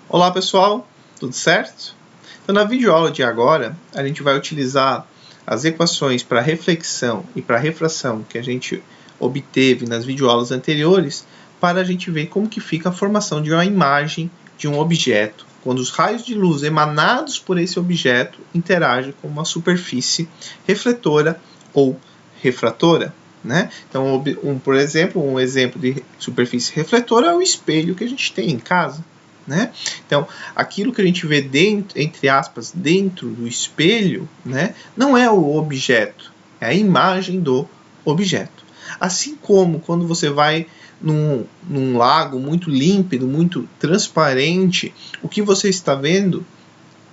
Olá pessoal, tudo certo? Então na videoaula de agora a gente vai utilizar as equações para reflexão e para refração que a gente obteve nas videoaulas anteriores para a gente ver como que fica a formação de uma imagem de um objeto quando os raios de luz emanados por esse objeto interagem com uma superfície refletora ou refratora. Né? Então, por exemplo, um exemplo de superfície refletora é o espelho que a gente tem em casa. Né? Então, aquilo que a gente vê dentro, entre aspas, dentro do espelho, né, não é o objeto, é a imagem do objeto. Assim como quando você vai num lago muito límpido, muito transparente, o que você está vendo,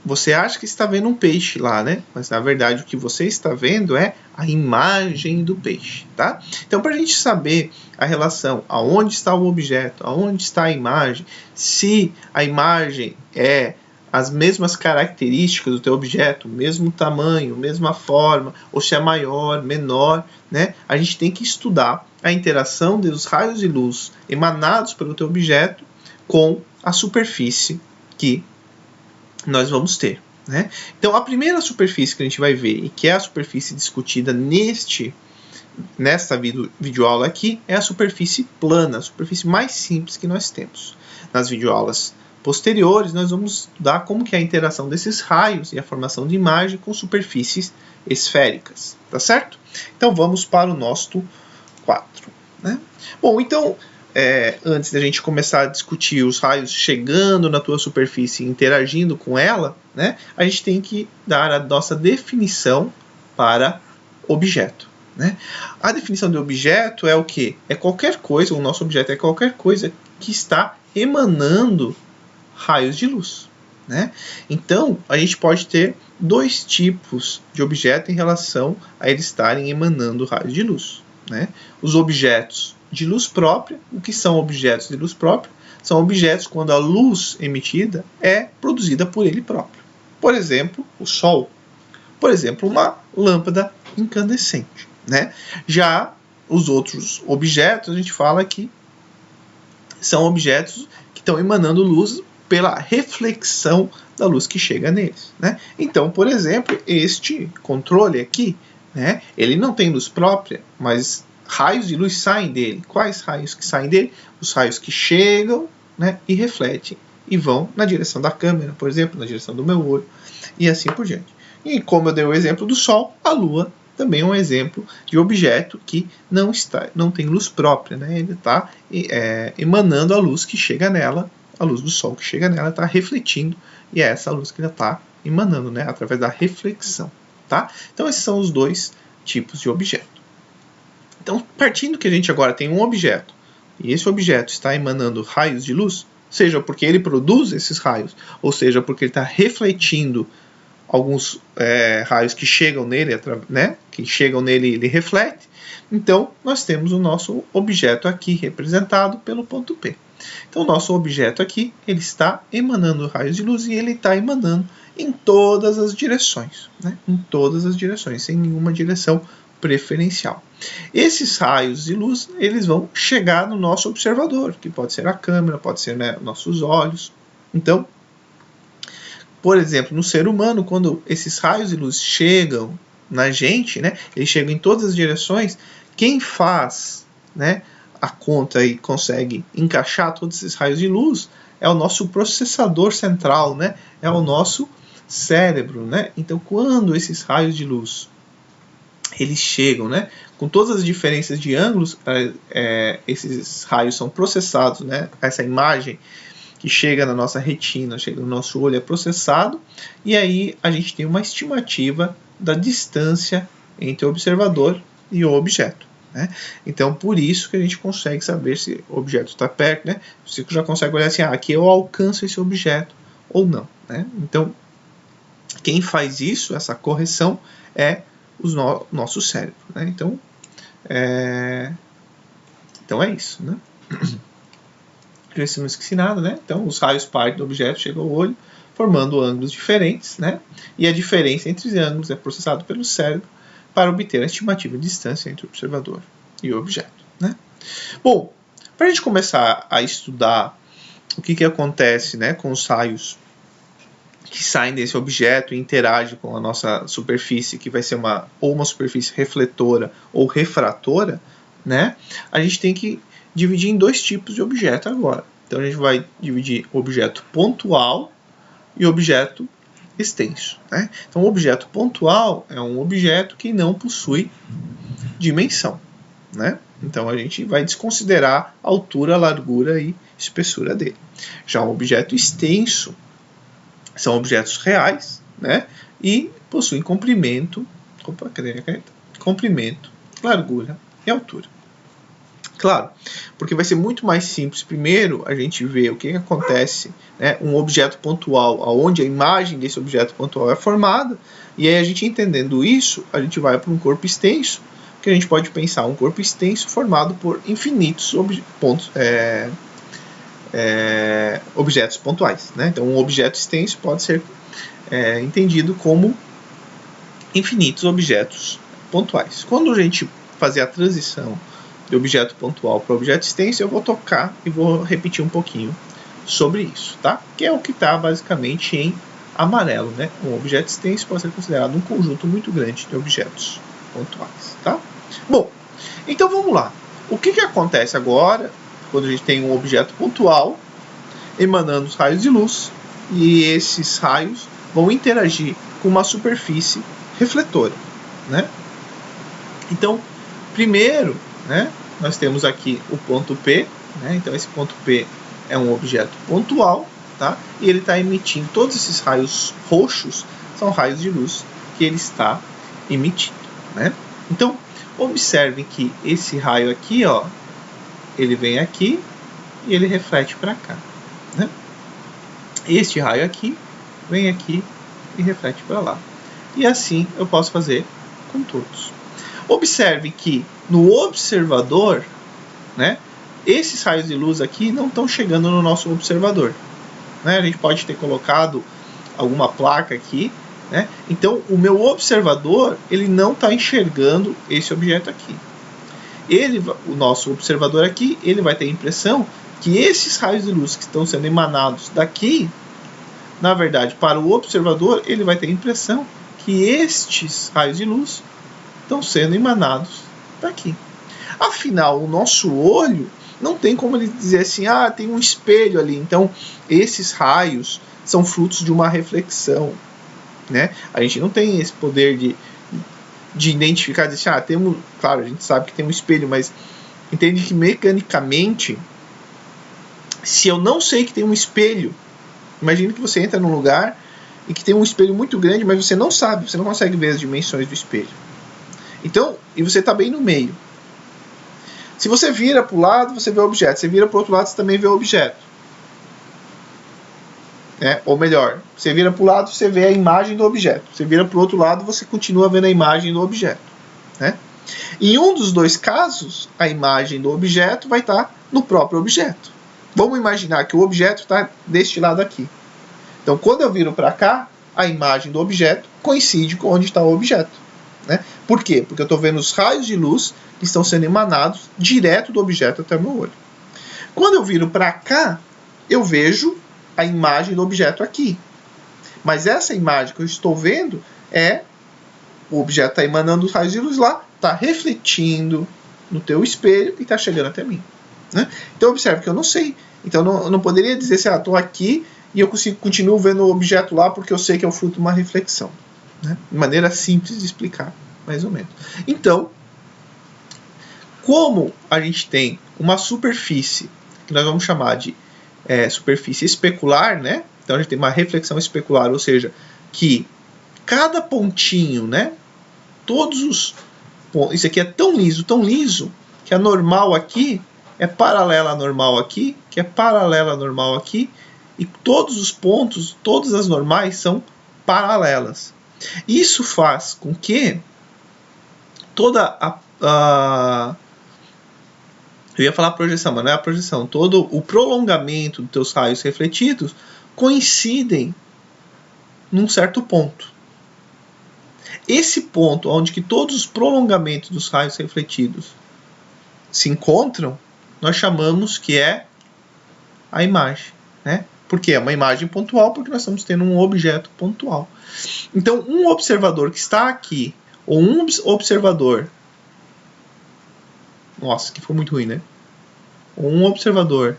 você acha que está vendo um peixe lá, né? Mas na verdade o que você está vendo é a imagem do peixe, tá? Então, para a gente saber a relação aonde está o objeto, aonde está a imagem, se a imagem é as mesmas características do teu objeto, mesmo tamanho, mesma forma, ou se é maior, menor, né? A gente tem que estudar a interação dos raios de luz emanados pelo teu objeto com a superfície que nós vamos ter. Né? Então, a primeira superfície que a gente vai ver, e que é a superfície discutida nesta videoaula aqui, é a superfície plana, a superfície mais simples que nós temos. Nas videoaulas posteriores, nós vamos estudar como que é a interação desses raios e a formação de imagem com superfícies esféricas, tá certo? Então, vamos para o nosso 4. Né? Bom, então, antes da gente começar a discutir os raios chegando na tua superfície e interagindo com ela, né, a gente tem que dar a nossa definição para objeto. Né? A definição de objeto é o quê? É qualquer coisa, o nosso objeto é qualquer coisa que está emanando raios de luz. Né? Então, a gente pode ter dois tipos de objeto em relação a eles estarem emanando raios de luz. Né? Os objetos de luz própria. O que são objetos de luz própria? São objetos quando a luz emitida é produzida por ele próprio. Por exemplo, o Sol. Por exemplo, uma lâmpada incandescente. Né? Já os outros objetos, a gente fala que são objetos que estão emanando luz pela reflexão da luz que chega neles. Né? Então, por exemplo, este controle aqui, né, ele não tem luz própria, mas raios de luz saem dele. Quais raios que saem dele? Os raios que chegam, né, e refletem e vão na direção da câmera, por exemplo, na direção do meu olho, e assim por diante. E como eu dei o exemplo do Sol, a Lua também é um exemplo de objeto que não tem luz própria. Né? Ele está emanando a luz que chega nela, a luz do Sol que chega nela está refletindo, e é essa luz que ela está emanando, né, através da reflexão. Tá? Então, esses são os dois tipos de objeto. Então, partindo que a gente agora tem um objeto, e esse objeto está emanando raios de luz, seja porque ele produz esses raios, ou seja porque ele está refletindo alguns raios que chegam nele, né, que chegam nele e ele reflete, então nós temos o nosso objeto aqui representado pelo ponto P. Então, o nosso objeto aqui, ele está emanando raios de luz e ele está emanando em todas as direções, né? Em todas as direções, sem nenhuma direção preferencial. Esses raios de luz, eles vão chegar no nosso observador, que pode ser a câmera, pode ser, né, nossos olhos. Então, por exemplo, no ser humano, quando esses raios de luz chegam na gente, né, eles chegam em todas as direções, quem faz, né, a conta e consegue encaixar todos esses raios de luz é o nosso processador central, né? É o nosso cérebro, né? Então, quando esses raios de luz eles chegam, né, com todas as diferenças de ângulos, esses raios são processados, né? Essa imagem que chega na nossa retina, chega no nosso olho, é processado, e aí a gente tem uma estimativa da distância entre o observador e o objeto. Né? Então, por isso que a gente consegue saber se o objeto está perto, né? Você já consegue olhar assim, aqui eu alcanço esse objeto ou não. Né? Então, quem faz isso, essa correção, é o nosso cérebro. Né? Então é isso. Né? Já não esqueci nada, né? Então, os raios partem do objeto, chegam ao olho, formando ângulos diferentes, né? E a diferença entre os ângulos é processado pelo cérebro para obter a estimativa de distância entre o observador e o objeto, né? Bom, para a gente começar a estudar o que acontece, né, com os raios que saem desse objeto e interagem com a nossa superfície, que vai ser ou uma superfície refletora ou refratora, né? A gente tem que dividir em dois tipos de objeto agora. Então a gente vai dividir objeto pontual e objeto extenso, né? Então o objeto pontual é um objeto que não possui dimensão, né? Então a gente vai desconsiderar a altura, a largura e espessura dele. Já um objeto extenso são objetos reais, né? E possuem comprimento, comprimento, largura e altura. Claro, porque vai ser muito mais simples primeiro a gente ver o que acontece, né? Um objeto pontual, aonde a imagem desse objeto pontual é formada, e aí a gente entendendo isso, a gente vai para um corpo extenso, que a gente pode pensar um corpo extenso formado por infinitos objetos pontuais, né? Então um objeto extenso pode ser entendido como infinitos objetos pontuais. Quando a gente fazer a transição de objeto pontual para objeto extenso, eu vou tocar e vou repetir um pouquinho sobre isso, tá? Que é o que está basicamente em amarelo, né? Um objeto extenso pode ser considerado um conjunto muito grande de objetos pontuais, tá? Bom, então vamos lá. O que acontece agora quando a gente tem um objeto pontual emanando os raios de luz e esses raios vão interagir com uma superfície refletora, né? Então, primeiro, né, nós temos aqui o ponto P, né? Então esse ponto P é um objeto pontual, tá? E ele está emitindo todos esses raios roxos, são raios de luz que ele está emitindo, né? Então, observem que esse raio aqui, ó, ele vem aqui e ele reflete para cá, né? Este raio aqui vem aqui e reflete para lá. E assim eu posso fazer com todos. Observe que no observador, né, esses raios de luz aqui não estão chegando no nosso observador, né? A gente pode ter colocado alguma placa aqui, né? Então o meu observador ele não está enxergando esse objeto aqui. O nosso observador aqui, ele vai ter a impressão que esses raios de luz que estão sendo emanados daqui, na verdade, para o observador, ele vai ter a impressão que estes raios de luz estão sendo emanados daqui. Afinal, o nosso olho não tem como ele dizer assim, ah, tem um espelho ali, então esses raios são frutos de uma reflexão, né? A gente não tem esse poder de identificar, dizer assim, temos, claro, a gente sabe que tem um espelho, mas entende que mecanicamente, se eu não sei que tem um espelho, imagine que você entra num lugar e que tem um espelho muito grande, mas você não sabe, você não consegue ver as dimensões do espelho. Então, e você está bem no meio. Se você vira para o lado, você vê o objeto. Se você vira para o outro lado, você também vê o objeto. Ou melhor, você vira para o lado, você vê a imagem do objeto. Você vira para o outro lado, você continua vendo a imagem do objeto, né? Em um dos dois casos, a imagem do objeto vai estar no próprio objeto. Vamos imaginar que o objeto está deste lado aqui. Então, quando eu viro para cá, a imagem do objeto coincide com onde está o objeto, né? Por quê? Porque eu estou vendo os raios de luz que estão sendo emanados direto do objeto até o meu olho. Quando eu viro para cá, eu vejo a imagem do objeto aqui. Mas essa imagem que eu estou vendo o objeto está emanando os raios de luz lá, está refletindo no teu espelho e está chegando até mim, né? Então observe que eu não sei. Então eu não poderia dizer assim, estou aqui e eu continuo vendo o objeto lá porque eu sei que é o fruto de uma reflexão, né? De maneira simples de explicar, mais ou menos. Então, como a gente tem uma superfície que nós vamos chamar de superfície especular, né? Então a gente tem uma reflexão especular, ou seja, que cada pontinho, né? Todos os pontos, isso aqui é tão liso, que a normal aqui é paralela à normal aqui, que é paralela à normal aqui, e todos os pontos, todas as normais são paralelas. Isso faz com que toda eu ia falar projeção, mas não é a projeção. Todo o prolongamento dos teus raios refletidos coincidem num certo ponto. Esse ponto, onde que todos os prolongamentos dos raios refletidos se encontram, nós chamamos que é a imagem. né? Porque é uma imagem pontual, porque nós estamos tendo um objeto pontual. Então, um observador que está aqui, ou um observador... Nossa, que ficou muito ruim, né? Ou um observador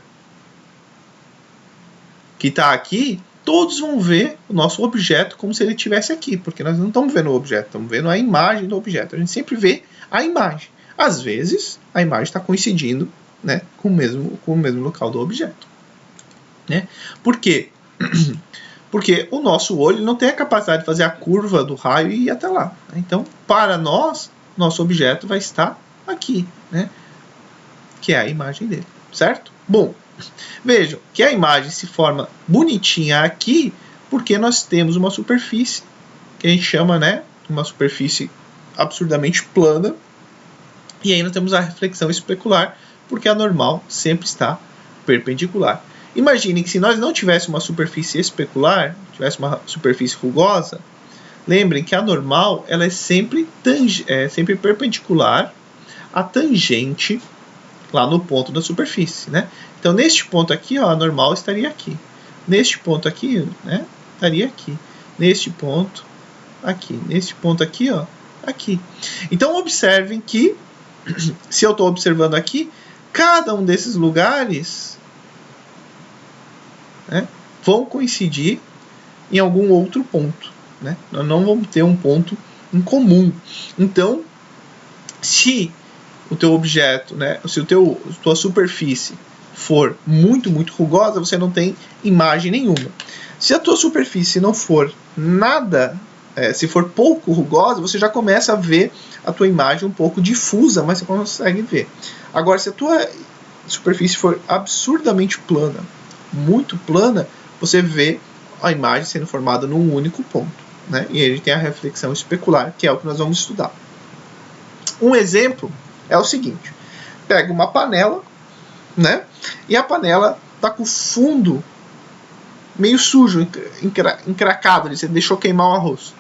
que está aqui, todos vão ver o nosso objeto como se ele estivesse aqui, porque nós não estamos vendo o objeto, estamos vendo a imagem do objeto. A gente sempre vê a imagem. Às vezes, a imagem está coincidindo, né, com o mesmo local do objeto. Né? Por quê? Porque o nosso olho não tem a capacidade de fazer a curva do raio e ir até lá. Então, para nós, nosso objeto vai estar aqui, né? Que é a imagem dele, certo? Bom, vejam que a imagem se forma bonitinha aqui porque nós temos uma superfície que a gente chama, né, uma superfície absurdamente plana, e aí nós temos a reflexão especular porque a normal sempre está perpendicular. Imagine que se nós não tivéssemos uma superfície especular, tivesse uma superfície rugosa, lembrem que a normal ela é sempre perpendicular à tangente lá no ponto da superfície, né? Então, neste ponto aqui, ó, a normal estaria aqui. Neste ponto aqui, né, estaria aqui. Neste ponto, aqui. Neste ponto aqui, ó, aqui. Então, observem que, se eu estou observando aqui, cada um desses lugares, né, vão coincidir em algum outro ponto, né? Nós não vamos ter um ponto em comum. Então, se o teu objeto, né, se tua superfície for muito rugosa, você não tem imagem nenhuma. Se a tua superfície não for nada, se for pouco rugosa, você já começa a ver a tua imagem um pouco difusa, mas você consegue ver. Agora, se a tua superfície for absurdamente plana, muito plana, você vê a imagem sendo formada num único ponto, né? E aí a gente tem a reflexão especular, que é o que nós vamos estudar. Um exemplo é o seguinte: pega uma panela, né? E a panela está com o fundo meio sujo, encracado, você deixou queimar o arroz,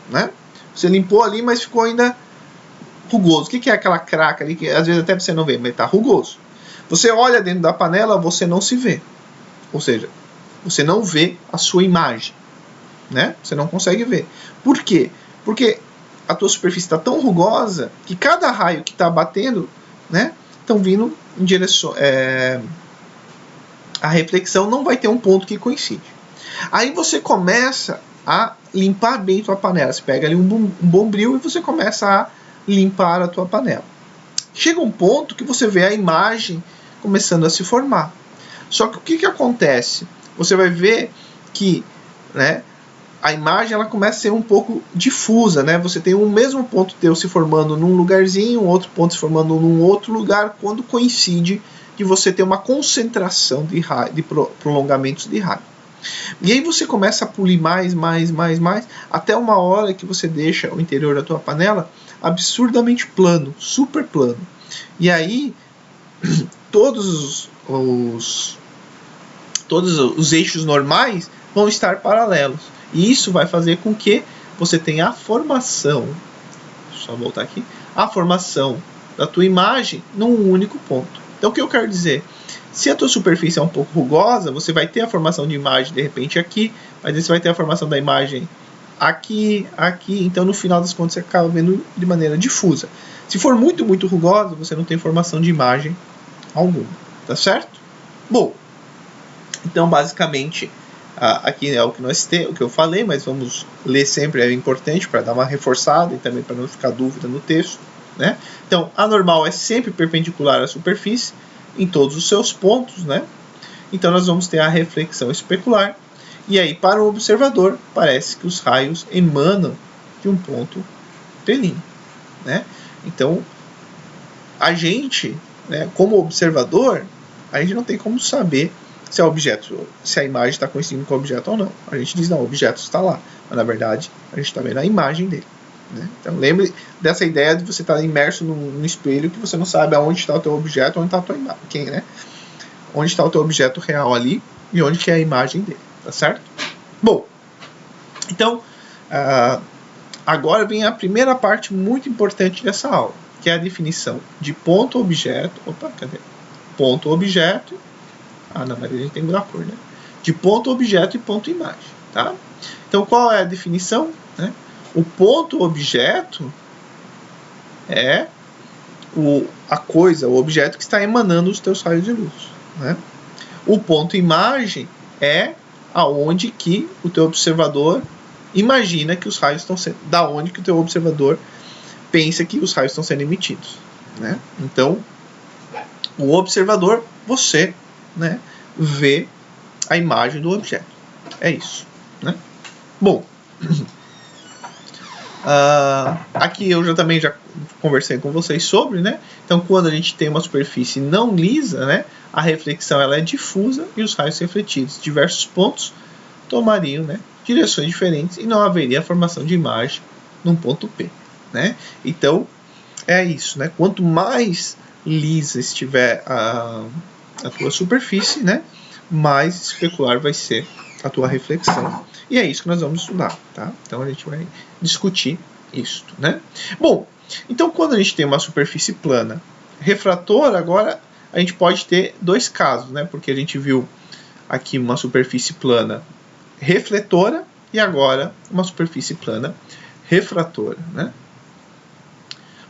né? Você limpou ali, mas ficou ainda rugoso. O que é aquela craca ali que às vezes até você não vê, mas está rugoso? Você olha dentro da panela, você não se vê. Ou seja, você não vê a sua imagem, né? Você não consegue ver. Por quê? Porque a tua superfície está tão rugosa que cada raio que está batendo, né, estão vindo em direção... a reflexão não vai ter um ponto que coincide. Aí você começa a limpar bem a tua panela. Você pega ali um bombril e você começa a limpar a tua panela. Chega um ponto que você vê a imagem começando a se formar. Só que o que acontece? Você vai ver que, né, a imagem ela começa a ser um pouco difusa, né? Você tem um mesmo ponto teu se formando num lugarzinho, um outro ponto se formando num outro lugar, quando coincide que você tem uma concentração de prolongamentos de raio. E aí você começa a polir mais, até uma hora que você deixa o interior da tua panela absurdamente plano, super plano. E aí todos os eixos normais vão estar paralelos. E isso vai fazer com que você tenha a formação, só voltar aqui, a formação da tua imagem num único ponto. Então o que eu quero dizer? Se a tua superfície é um pouco rugosa, você vai ter a formação de imagem de repente aqui, mas você vai ter a formação da imagem aqui, então no final das contas você acaba vendo de maneira difusa. Se for muito rugosa, você não tem formação de imagem alguma, tá certo? Bom, então basicamente aqui é o que o que eu falei, mas vamos ler sempre, é importante para dar uma reforçada e também para não ficar dúvida no texto, né? Então, a normal é sempre perpendicular à superfície em todos os seus pontos, né? Então, nós vamos ter a reflexão especular, e aí, para o observador, parece que os raios emanam de um ponto telinho, né? Então, a gente, né, como observador, a gente não tem como saber se a imagem está coincidindo com o objeto ou não. A gente diz, não, o objeto está lá, mas na verdade a gente está vendo a imagem dele, né? Então lembre dessa ideia de você estar imerso num espelho que você não sabe aonde está o teu objeto, onde está a tua imagem, né? Onde está o teu objeto real ali e onde que é a imagem dele, tá certo? Bom, então agora vem a primeira parte muito importante dessa aula, que é a definição de ponto-objeto. Opa, cadê? Ponto-objeto. Ah, não, mas a gente tem que mudar a cor, né? de ponto objeto e ponto imagem, tá? Então qual é a definição, né? O ponto objeto é a coisa, o objeto que está emanando os teus raios de luz, né? O ponto imagem é aonde que o teu observador imagina que os raios estão sendo, da onde que o teu observador pensa que os raios estão sendo emitidos, né? Então, o observador, você, né, vê a imagem do objeto. É isso, né? Bom, aqui eu também já conversei com vocês sobre, né? Então, quando a gente tem uma superfície não lisa, né, a reflexão ela é difusa e os raios refletidos, diversos pontos, tomariam, né, direções diferentes e não haveria a formação de imagem num ponto P, né? Então, é isso, né? Quanto mais lisa estiver a tua superfície, né, mais especular vai ser a tua reflexão. E é isso que nós vamos estudar, tá? Então a gente vai discutir isso, né? Bom, então quando a gente tem uma superfície plana refratora, agora a gente pode ter dois casos, né? Porque a gente viu aqui uma superfície plana refletora e agora uma superfície plana refratora, né?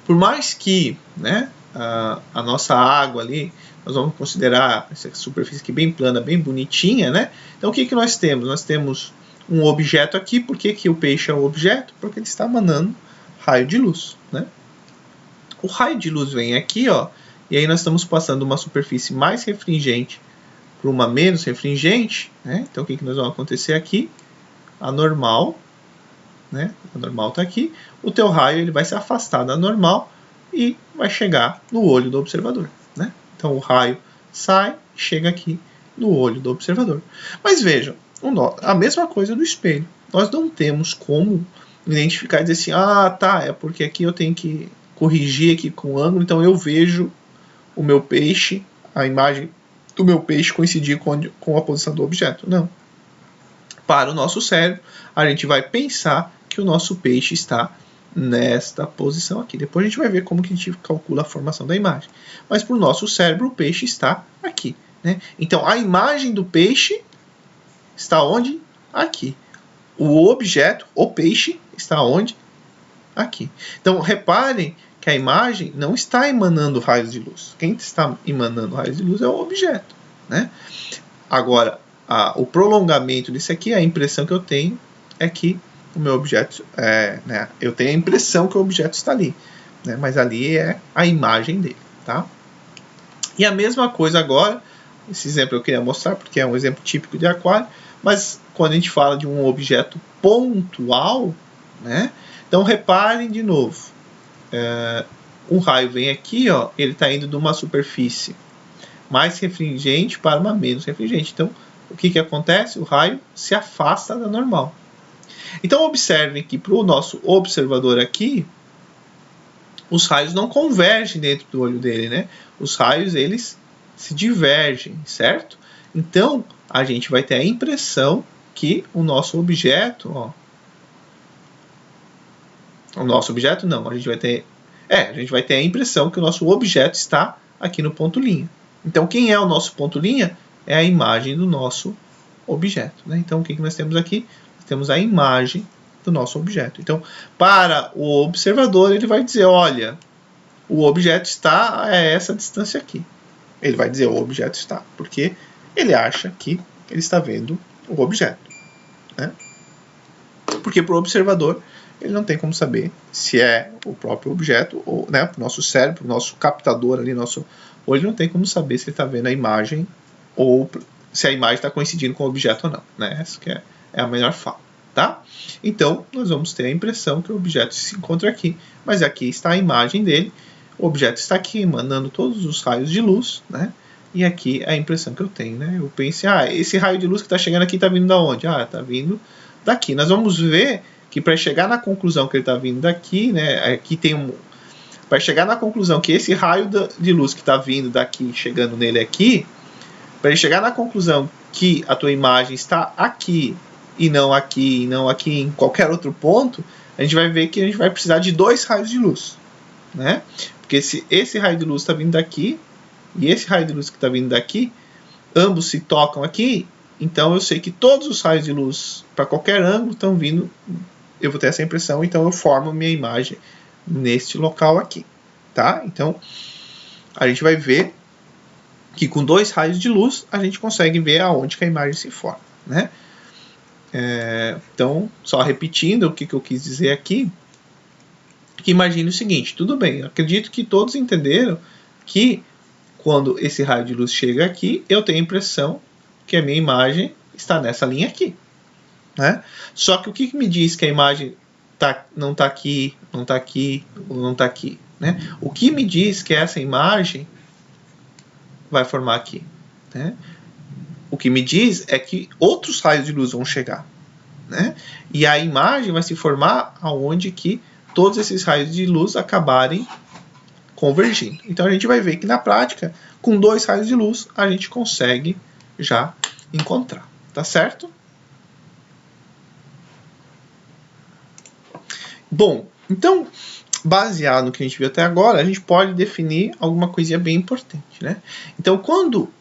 Por mais que, né, a nossa água ali, nós vamos considerar essa superfície aqui bem plana, bem bonitinha, né? Então o que nós temos? Nós temos um objeto aqui. Por que o peixe é um objeto? Porque ele está emanando raio de luz, né? O raio de luz vem aqui, ó, e aí nós estamos passando uma superfície mais refringente para uma menos refringente, né? Então o que nós vamos acontecer aqui? A normal, né? A normal está aqui. O teu raio ele vai se afastar da normal e vai chegar no olho do observador, né? Então o raio sai e chega aqui no olho do observador. Mas vejam, a mesma coisa do espelho. Nós não temos como identificar e dizer assim, ah, tá, é porque aqui eu tenho que corrigir aqui com o ângulo, então eu vejo o meu peixe, a imagem do meu peixe coincidir com a posição do objeto. Não. Para o nosso cérebro, a gente vai pensar que o nosso peixe está nesta posição aqui. Depois a gente vai ver como que a gente calcula a formação da imagem. Mas para o nosso cérebro, o peixe está aqui, né? Então, a imagem do peixe está onde? Aqui. O objeto, o peixe, está onde? Aqui. Então, reparem que a imagem não está emanando raios de luz. Quem está emanando raios de luz é o objeto, né? Agora, o prolongamento disso aqui, a impressão que eu tenho é que o meu objeto, né, eu tenho a impressão que o objeto está ali, né, mas ali é a imagem dele, tá? E a mesma coisa agora, esse exemplo eu queria mostrar porque é um exemplo típico de aquário, mas quando a gente fala de um objeto pontual, né, então reparem de novo, um raio vem aqui, ó, ele está indo de uma superfície mais refringente para uma menos refringente. Então, o que acontece? O raio se afasta da normal. Então, observem que para o nosso observador aqui, os raios não convergem dentro do olho dele, né? Os raios, eles se divergem, certo? Então, a gente vai ter a impressão que o nosso objeto, ó, o nosso objeto não, a gente vai ter a impressão que o nosso objeto está aqui no ponto linha. Então, quem é o nosso ponto linha? É a imagem do nosso objeto, né? Então, o que nós temos aqui? Nós temos a imagem do nosso objeto. Então, para o observador, ele vai dizer, olha, o objeto está a essa distância aqui. Ele vai dizer, o objeto está, porque ele acha que ele está vendo o objeto, né? Porque para o observador, ele não tem como saber se é o próprio objeto, ou, né, para o nosso cérebro, o nosso captador ali, nosso olho não tem como saber se ele está vendo a imagem ou se a imagem está coincidindo com o objeto ou não, né? Essa que é a melhor fala, tá? Então, nós vamos ter a impressão que o objeto se encontra aqui, mas aqui está a imagem dele, o objeto está aqui emanando todos os raios de luz, né? E aqui é a impressão que eu tenho, né? Eu penso, esse raio de luz que está chegando aqui está vindo da onde? Está vindo daqui. Nós vamos ver que para chegar na conclusão que ele está vindo daqui, né? Aqui tem para chegar na conclusão que esse raio de luz que está vindo daqui, chegando nele aqui, para ele chegar na conclusão que a tua imagem está aqui e não aqui, em qualquer outro ponto, a gente vai ver que a gente vai precisar de dois raios de luz, né? Porque se esse raio de luz está vindo daqui e esse raio de luz que está vindo daqui, ambos se tocam aqui, então eu sei que todos os raios de luz para qualquer ângulo estão vindo, eu vou ter essa impressão, então eu formo minha imagem neste local aqui, tá? Então a gente vai ver que com 2 raios de luz a gente consegue ver aonde que a imagem se forma, né? Então, só repetindo o que eu quis dizer aqui, que imagine o seguinte, tudo bem, acredito que todos entenderam que quando esse raio de luz chega aqui, eu tenho a impressão que a minha imagem está nessa linha aqui, né? Só que o que me diz que a imagem não está aqui, não está aqui, ou não está aqui, né? O que me diz que essa imagem vai formar aqui, né? O que me diz é que outros raios de luz vão chegar, né? E a imagem vai se formar aonde que todos esses raios de luz acabarem convergindo. Então a gente vai ver que na prática, com 2 raios de luz, a gente consegue já encontrar, tá certo? Bom, então, baseado no que a gente viu até agora, a gente pode definir alguma coisinha bem importante, né? Então, quando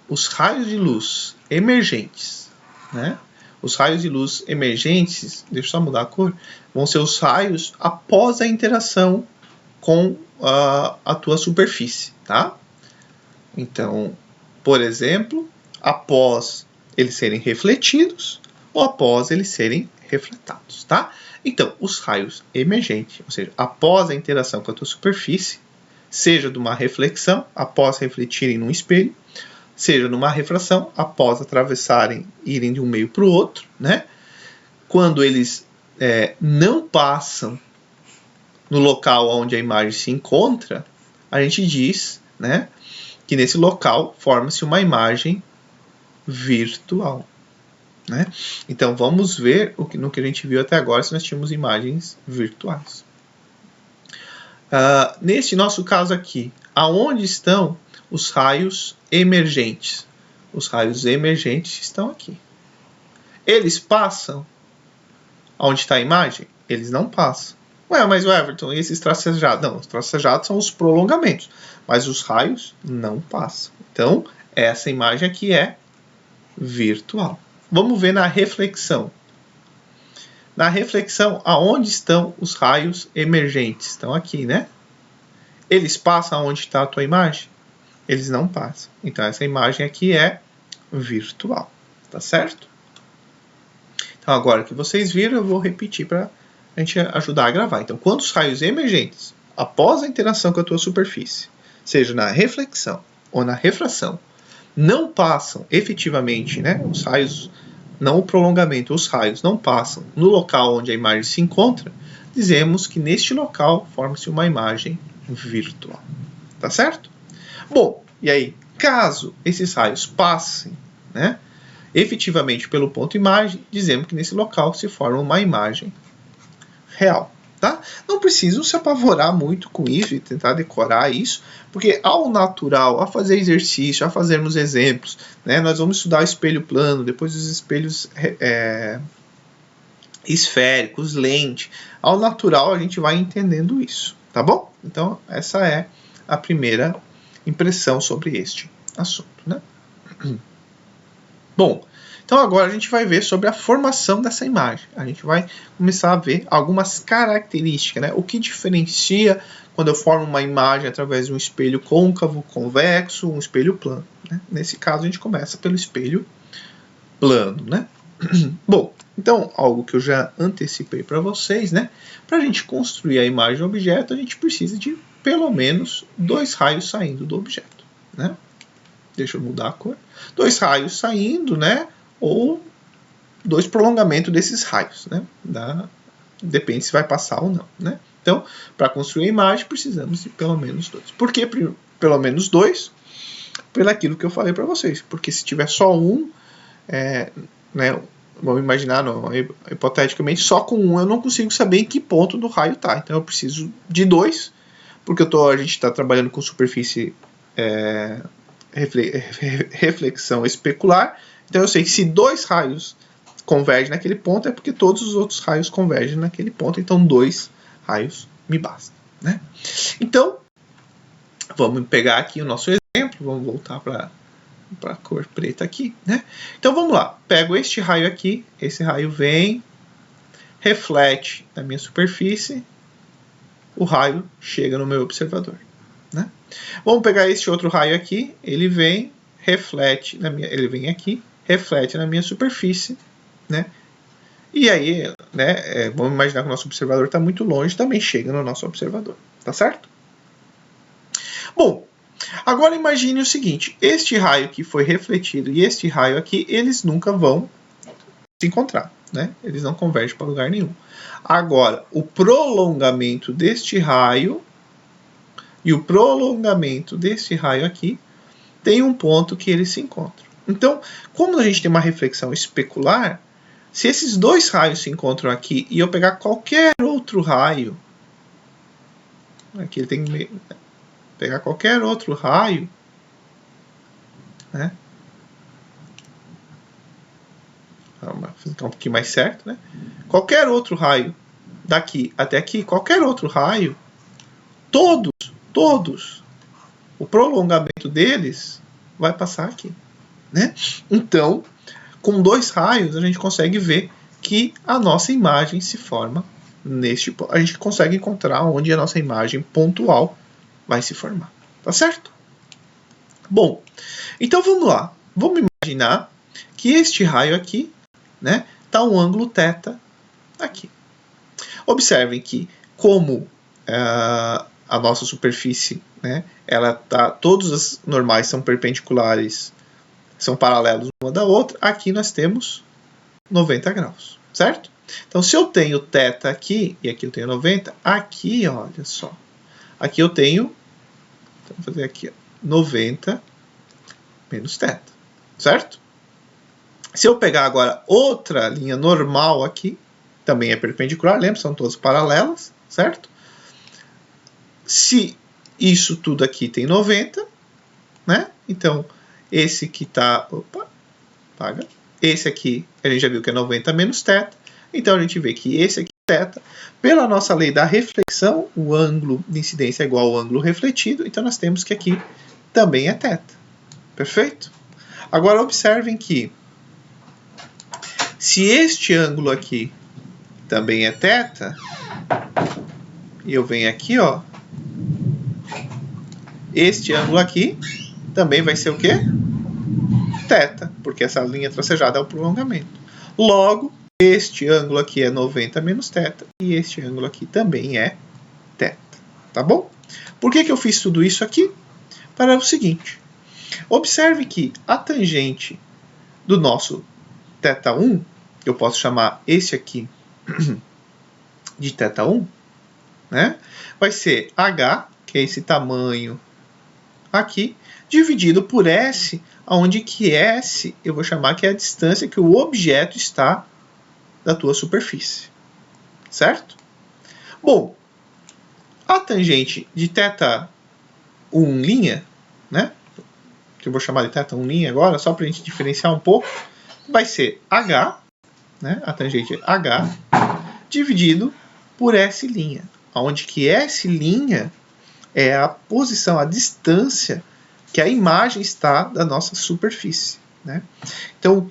os raios de luz emergentes, né? Os raios de luz emergentes, deixa eu só mudar a cor, vão ser os raios após a interação com a tua superfície, tá? Então, por exemplo, após eles serem refletidos ou após eles serem refletados, tá? Então, os raios emergentes, ou seja, após a interação com a tua superfície, seja de uma reflexão, após refletirem num espelho, seja numa refração, após atravessarem, irem de um meio para o outro, né? Quando eles não passam no local onde a imagem se encontra, a gente diz, né, que nesse local forma-se uma imagem virtual, né? Então vamos ver no que a gente viu até agora se nós tínhamos imagens virtuais. Neste nosso caso aqui, aonde estão os raios emergentes? Os raios emergentes estão aqui. Eles passam onde está a imagem? Eles não passam. Ué, mas o Everton, e esses tracejados? Não, os tracejados são os prolongamentos, mas os raios não passam. Então, essa imagem aqui é virtual. Vamos ver na reflexão. Na reflexão, aonde estão os raios emergentes? Estão aqui, né? Eles passam aonde está a tua imagem? Eles não passam. Então, essa imagem aqui é virtual. Tá certo? Então, agora que vocês viram, eu vou repetir para a gente ajudar a gravar. Então, quando os raios emergentes, após a interação com a tua superfície, seja na reflexão ou na refração, não passam efetivamente, né, os raios, não o prolongamento, os raios não passam no local onde a imagem se encontra, dizemos que neste local forma-se uma imagem virtual. Tá certo? Bom, e aí, caso esses raios passem, né, efetivamente pelo ponto imagem, dizemos que nesse local se forma uma imagem real. Tá? Não precisam se apavorar muito com isso e tentar decorar isso, porque ao natural, a fazer exercício, a fazermos exemplos, né, nós vamos estudar o espelho plano, depois os espelhos esféricos, lente. Ao natural, a gente vai entendendo isso, tá bom? Então, essa é a primeira impressão sobre este assunto, né? Bom, então agora a gente vai ver sobre a formação dessa imagem. A gente vai começar a ver algumas características, né? O que diferencia quando eu formo uma imagem através de um espelho côncavo, convexo, um espelho plano, né? Nesse caso a gente começa pelo espelho plano, né? Bom, então algo que eu já antecipei para vocês, né? Para a gente construir a imagem do objeto, a gente precisa de pelo menos 2 raios saindo do objeto, né? Deixa eu mudar a cor. 2 raios saindo, né? Ou 2 prolongamentos desses raios, né? Depende se vai passar ou não, né? Então, para construir a imagem, precisamos de pelo menos 2. Por que pelo menos 2? Pelo aquilo que eu falei para vocês. Porque se tiver só um, né? Vamos imaginar, não, hipoteticamente, só com um eu não consigo saber em que ponto do raio está. Então, eu preciso de 2, porque a gente está trabalhando com superfície reflexão especular. Então eu sei que se 2 raios convergem naquele ponto, é porque todos os outros raios convergem naquele ponto. Então 2 raios me bastam, né? Então, vamos pegar aqui o nosso exemplo. Vamos voltar para para a cor preta aqui, né? Então vamos lá, pego este raio aqui, esse raio vem, reflete na minha superfície, o raio chega no meu observador, né? Vamos pegar este outro raio aqui, ele vem, reflete ele vem aqui, reflete na minha superfície, né? E aí, né, vamos imaginar que o nosso observador está muito longe, também chega no nosso observador, tá certo? Bom, agora imagine o seguinte, este raio que foi refletido e este raio aqui, eles nunca vão se encontrar, né? Eles não convergem para lugar nenhum. Agora, o prolongamento deste raio e o prolongamento deste raio aqui tem um ponto que eles se encontram. Então, como a gente tem uma reflexão especular, se esses dois raios se encontram aqui e eu pegar qualquer outro raio, aqui ele tem que pegar qualquer outro raio, né? Vamos ficar um pouquinho mais certo, né? Qualquer outro raio daqui até aqui, qualquer outro raio, todos, o prolongamento deles vai passar aqui, né? Então, com dois raios, a gente consegue ver que a nossa imagem se forma neste ponto. A gente consegue encontrar onde a nossa imagem pontual vai se formar. Tá certo? Bom, então vamos lá. Vamos imaginar que este raio aqui, né, tá um ângulo θ aqui. Observem que como a nossa superfície, né, ela tá, todos os normais são perpendiculares, são paralelos uma da outra, aqui nós temos 90 graus, certo? Então, se eu tenho θ aqui, e aqui eu tenho 90, aqui, olha só, aqui eu tenho, vamos fazer aqui, ó, 90 menos θ, certo? Se eu pegar agora outra linha normal aqui, também é perpendicular, lembra? São todas paralelas, certo? Se isso tudo aqui tem 90, né? Então, esse que está... Opa, apaga. Esse aqui, a gente já viu que é 90 menos θ. Então, a gente vê que esse aqui é θ. Pela nossa lei da reflexão, o ângulo de incidência é igual ao ângulo refletido. Então, nós temos que aqui também é θ. Perfeito? Agora, observem que se este ângulo aqui também é θ, e eu venho aqui, ó, este ângulo aqui também vai ser o quê? θ, porque essa linha tracejada é o prolongamento. Logo, este ângulo aqui é 90 menos θ, e este ângulo aqui também é θ. Tá bom? Por que eu fiz tudo isso aqui? Para o seguinte, observe que a tangente do nosso θ1, eu posso chamar esse aqui de θ1, né? Vai ser h, que é esse tamanho aqui, dividido por S, onde que S eu vou chamar que é a distância que o objeto está da tua superfície. Certo? Bom, a tangente de θ1', né? Que eu vou chamar de θ1' agora, só para a gente diferenciar um pouco, vai ser h, né? A tangente é h, dividido por S', onde que S' é a posição, a distância que a imagem está da nossa superfície, né? Então,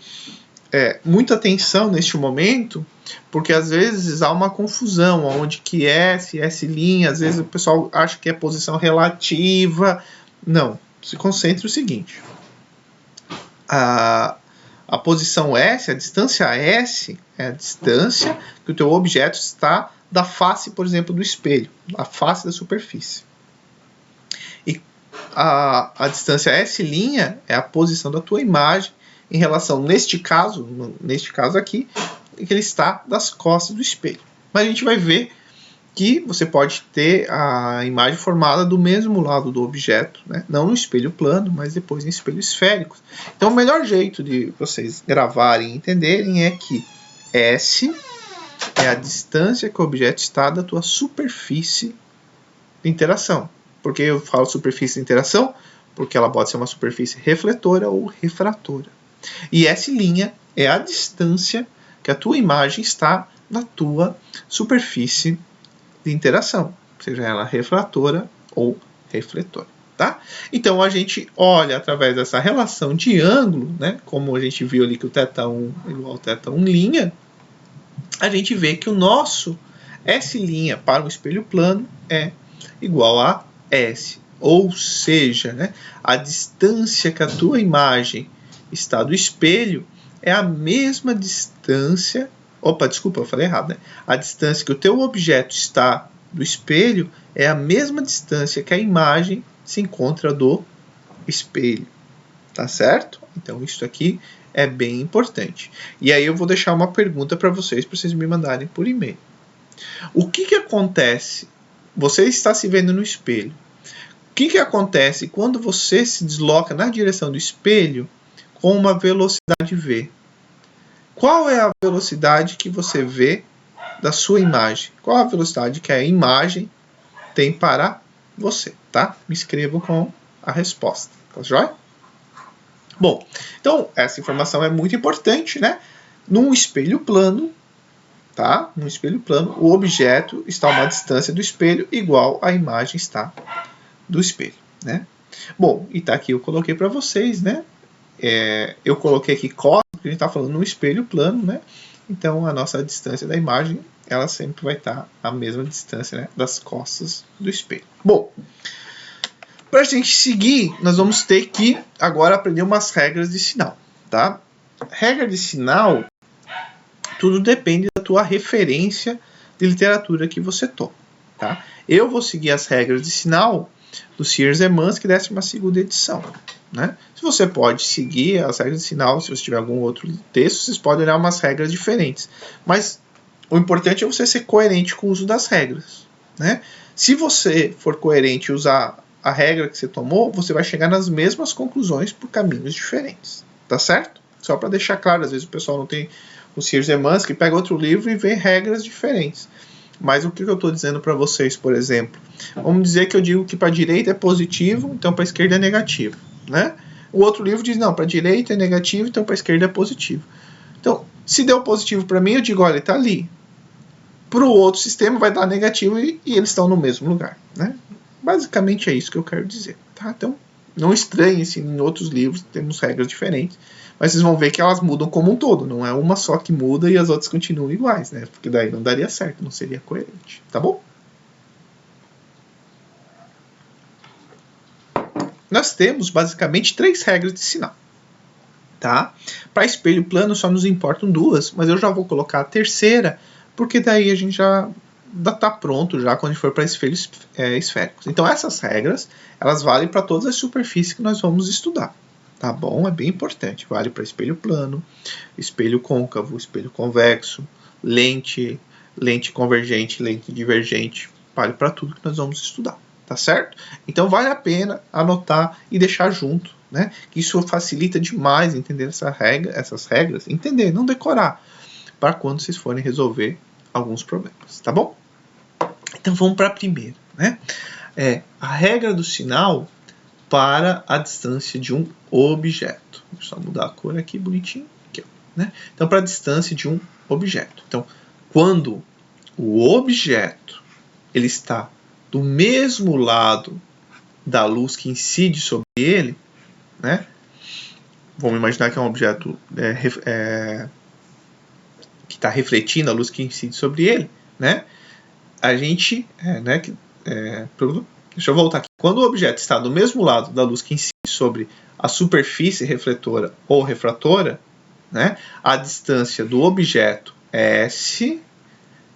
muita atenção neste momento, porque às vezes há uma confusão, onde que S', às vezes o pessoal acha que é posição relativa. Não, se concentre no seguinte. A posição S, a distância S, é a distância que o teu objeto está da face, por exemplo, do espelho, a face da superfície. E a distância S' é a posição da tua imagem em relação, neste caso aqui, que ele está das costas do espelho. Mas a gente vai ver que você pode ter a imagem formada do mesmo lado do objeto, né? Não no espelho plano, mas depois em espelho esférico. Então, o melhor jeito de vocês gravarem e entenderem é que S é a distância que o objeto está da tua superfície de interação. Por que eu falo superfície de interação? Porque ela pode ser uma superfície refletora ou refratora. E S' é a distância que a tua imagem está na tua superfície de interação, seja ela refratora ou refletora. tá? Então a gente olha através dessa relação de ângulo, né? Como a gente viu ali que o θ1 é igual ao θ1', a gente vê que o nosso S' para um espelho plano é igual a S. Ou seja, né, a distância que a tua imagem está do espelho é a mesma distância... Opa, desculpa, eu falei errado, né? A distância que o teu objeto está do espelho é a mesma distância que a imagem se encontra do espelho. Tá certo? Então, isso aqui é bem importante. E aí eu vou deixar uma pergunta para vocês me mandarem por e-mail. O que acontece? Você está se vendo no espelho. O que acontece quando você se desloca na direção do espelho com uma velocidade v? Qual é a velocidade que você vê da sua imagem? Qual a velocidade que a imagem tem para você? Tá? Me escrevam com a resposta. Tá joia? Bom, então essa informação é muito importante, né? Num espelho plano, tá? Num espelho plano, o objeto está a uma distância do espelho igual à imagem está do espelho, né? Bom, e tá aqui, eu coloquei para vocês, né? Eu coloquei aqui cos, porque a gente está falando no espelho plano, né? Então a nossa distância da imagem, ela sempre vai estar a mesma distância, né, das costas do espelho. Bom, para a gente seguir, nós vamos ter que agora aprender umas regras de sinal, tá? Regra de sinal, tudo depende da tua referência de literatura que você toma, tá? Eu vou seguir as regras de sinal do Sears e Mansky, 12ª edição, né? Se você pode seguir as regras de sinal, se você tiver algum outro texto, vocês podem olhar umas regras diferentes. Mas o importante é você ser coerente com o uso das regras, né? Se você for coerente e usar a regra que você tomou, você vai chegar nas mesmas conclusões por caminhos diferentes, tá certo? Só para deixar claro, às vezes o pessoal não tem o Sears e Mansky, pega outro livro e vê regras diferentes. Mas o que eu estou dizendo para vocês, por exemplo? Vamos dizer que eu digo que para a direita é positivo, então para a esquerda é negativo, né? O outro livro diz, não, para a direita é negativo, então para a esquerda é positivo. Então, se deu positivo para mim, eu digo, olha, ele está ali. Para o outro sistema vai dar negativo e eles estão no mesmo lugar, né? Basicamente é isso que eu quero dizer, tá? Então, não estranhe se em outros livros temos regras diferentes, mas vocês vão ver que elas mudam como um todo, não é uma só que muda e as outras continuam iguais, né? Porque daí não daria certo, não seria coerente, tá bom? Nós temos basicamente 3 regras de sinal, tá? Para espelho plano só nos importam 2, mas eu já vou colocar a terceira, porque daí a gente já está pronto já quando for para espelhos esféricos. Então essas regras, elas valem para todas as superfícies que nós vamos estudar, tá bom? É bem importante. Vale para espelho plano, espelho côncavo, espelho convexo, lente convergente, lente divergente. Vale para tudo que nós vamos estudar, tá certo? Então vale a pena anotar e deixar junto, né? Isso facilita demais entender essas regras, entender, não decorar, para quando vocês forem resolver alguns problemas, tá bom? Então vamos para a primeira, né? A regra do sinal para a distância de um objeto. Deixa eu só mudar a cor aqui, bonitinho. Aqui, né? Então, para a distância de um objeto. Então, quando o objeto ele está do mesmo lado da luz que incide sobre ele, né? Vamos imaginar que é um objeto que está refletindo a luz que incide sobre ele, né? A gente, deixa eu voltar aqui. Quando o objeto está do mesmo lado da luz que incide sobre a superfície refletora ou refratora, né, a distância do objeto S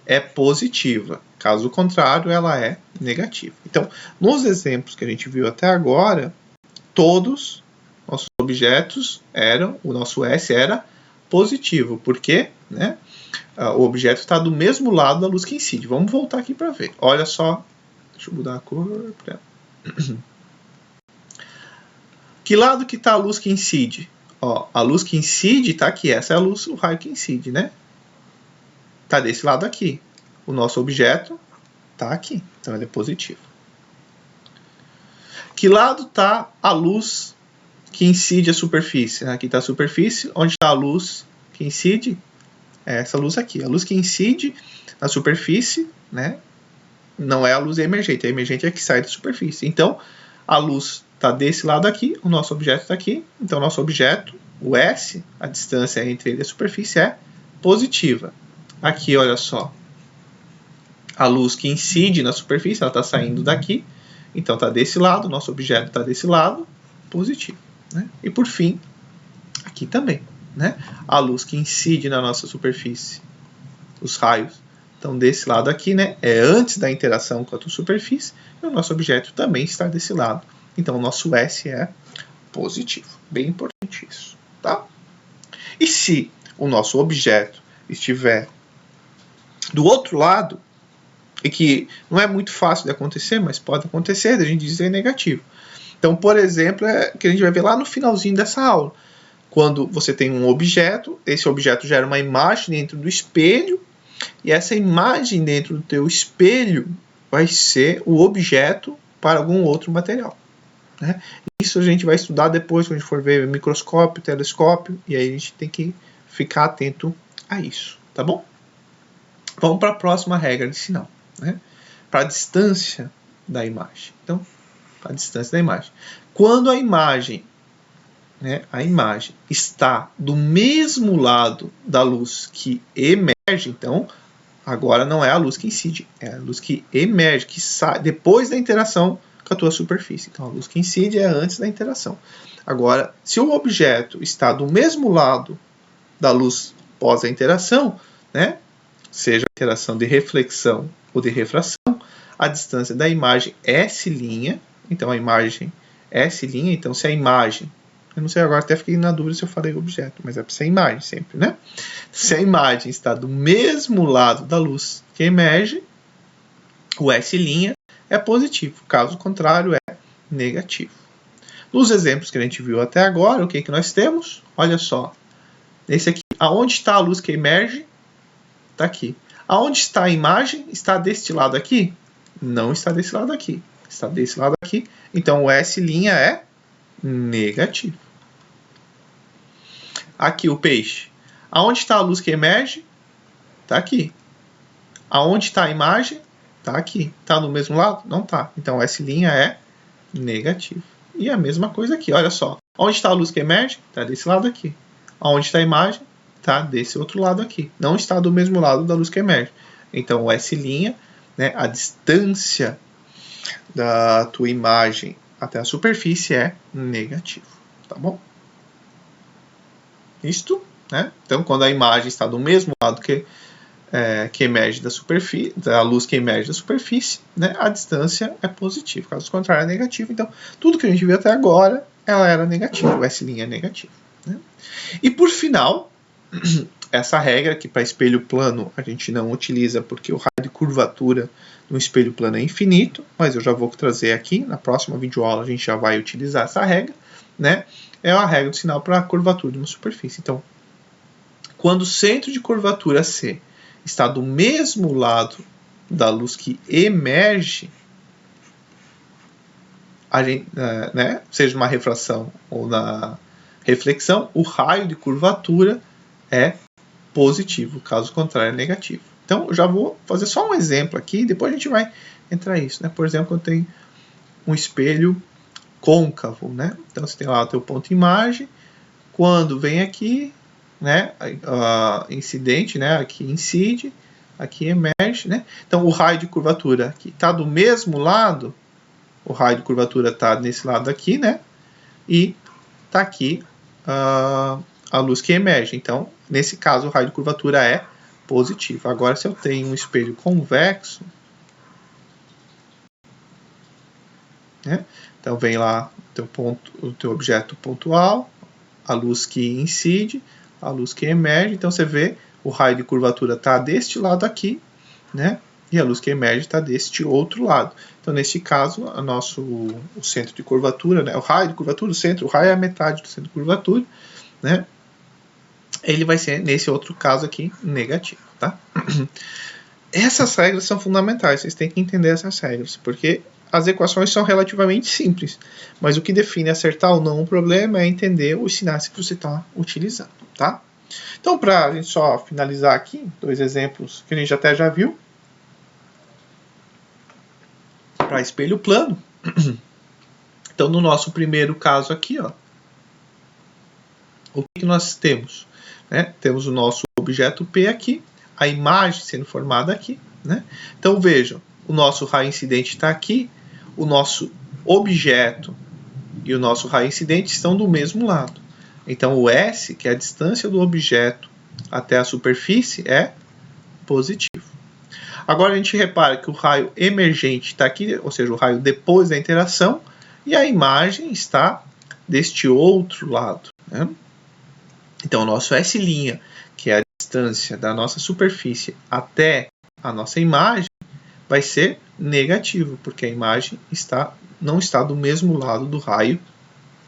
é positiva. Caso contrário, ela é negativa. Então, nos exemplos que a gente viu até agora, todos nossos objetos o nosso S era positivo. Por quê? Né? O objeto está do mesmo lado da luz que incide. Vamos voltar aqui para ver. Olha só. Deixa eu mudar a cor. Que lado que está a luz que incide? Ó, a luz que incide está aqui. Essa é a luz, o raio que incide, né? Está desse lado aqui. O nosso objeto está aqui. Então ele é positivo. Que lado está a luz que incide a superfície? Aqui está a superfície. Onde está a luz que incide? É essa luz aqui. A luz que incide na superfície, né? Não é a luz emergente. A emergente é a que sai da superfície. Então, A luz está desse lado aqui, o nosso objeto está aqui. Então, nosso objeto, o S, a distância entre ele e a superfície é positiva. Aqui, olha só, a luz que incide na superfície, ela está saindo daqui. Então, está desse lado, nosso objeto está desse lado, positivo. Né? E, por fim, aqui também, né? A luz que incide na nossa superfície, os raios, estão desse lado aqui, né? É antes da interação com a tua superfície, e o nosso objeto também está desse lado. Então, o nosso S é positivo. Bem importante isso, tá? E se o nosso objeto estiver do outro lado, e que não é muito fácil de acontecer, mas pode acontecer, a gente dizer negativo. Então, por exemplo, é que a gente vai ver lá no finalzinho dessa aula. Quando você tem um objeto, esse objeto gera uma imagem dentro do espelho, e essa imagem dentro do teu espelho vai ser o objeto para algum outro material. Né? Isso a gente vai estudar depois, quando a gente for ver microscópio, telescópio, e aí a gente tem que ficar atento a isso, tá bom? Vamos para a próxima regra de sinal, né? Para a distância da imagem. Então, para a distância da imagem. Quando a imagem está do mesmo lado da luz que emerge, então, agora não é a luz que incide, é a luz que emerge, que sai depois da interação com a tua superfície. Então, a luz que incide é antes da interação. Agora, se o objeto está do mesmo lado da luz pós a interação, né, seja a interação de reflexão ou de refração, a distância da imagem é S', então a imagem é S', então se a imagem, eu não sei agora, até fiquei na dúvida se eu falei objeto, mas é para ser imagem sempre, né? Se a imagem está do mesmo lado da luz que emerge, o S' é positivo, caso contrário é negativo. Nos exemplos que a gente viu até agora, o que nós temos? Olha só, esse aqui, aonde está a luz que emerge? Está aqui. Aonde está a imagem? Está deste lado aqui? Não está desse lado aqui. Está desse lado aqui. Então, o S' é negativo. Aqui, o peixe. Aonde está a luz que emerge? Está aqui. Aonde está a imagem? Está aqui. Está no mesmo lado? Não está. Então, o S' é negativo. E a mesma coisa aqui, olha só. Onde está a luz que emerge? Está desse lado aqui. Aonde está a imagem? Está desse outro lado aqui. Não está do mesmo lado da luz que emerge. Então, o S', né, a distância da tua imagem até a superfície é negativo. Tá bom? Isto, né? Então, quando a imagem está do mesmo lado que emerge da superfície, da luz que emerge da superfície, né, a distância é positiva. Caso contrário, é negativo. Então, tudo que a gente viu até agora, ela era negativa. O S' é negativo. Né? E por final, essa regra que para espelho plano a gente não utiliza porque o raio de curvatura no espelho plano é infinito, mas eu já vou trazer aqui, na próxima videoaula a gente já vai utilizar essa regra, né? É a regra do sinal para a curvatura de uma superfície. Então, quando o centro de curvatura C está do mesmo lado da luz que emerge, a gente, né, seja uma refração ou na reflexão, o raio de curvatura é positivo, caso contrário é negativo. Então, eu já vou fazer só um exemplo aqui, e depois a gente vai entrar nisso. Né? Por exemplo, eu tenho um espelho côncavo, né? Então, você tem lá o teu ponto de imagem, quando vem aqui, né, incidente, né, aqui incide, aqui emerge, né? Então, o raio de curvatura aqui está do mesmo lado, o raio de curvatura está nesse lado aqui, né? E está aqui a luz que emerge. Então, nesse caso, o raio de curvatura é positivo. Agora, se eu tenho um espelho convexo, né? Então, vem lá o teu objeto pontual, a luz que incide, a luz que emerge. Então, você vê o raio de curvatura está deste lado aqui, né? E a luz que emerge está deste outro lado. Então, neste caso, o centro de curvatura, né? O raio de curvatura, o raio é a metade do centro de curvatura, né? Ele vai ser, nesse outro caso aqui, negativo, tá? Essas regras são fundamentais, vocês têm que entender essas regras, porque as equações são relativamente simples, mas o que define acertar ou não o problema é entender os sinais que você está utilizando, tá? Então, para a gente só finalizar aqui, 2 exemplos que a gente até já viu. Para espelho plano, Então, no nosso primeiro caso aqui, ó, o que nós temos? Né? Temos o nosso objeto P aqui, a imagem sendo formada aqui. Né? Então, vejam, o nosso raio incidente está aqui, o nosso objeto e o nosso raio incidente estão do mesmo lado. Então, o S, que é a distância do objeto até a superfície, é positivo. Agora, a gente repara que o raio emergente está aqui, ou seja, o raio depois da interação, e a imagem está deste outro lado. Né? Então, o nosso S', que é a distância da nossa superfície até a nossa imagem, vai ser negativo, porque a imagem não está do mesmo lado do raio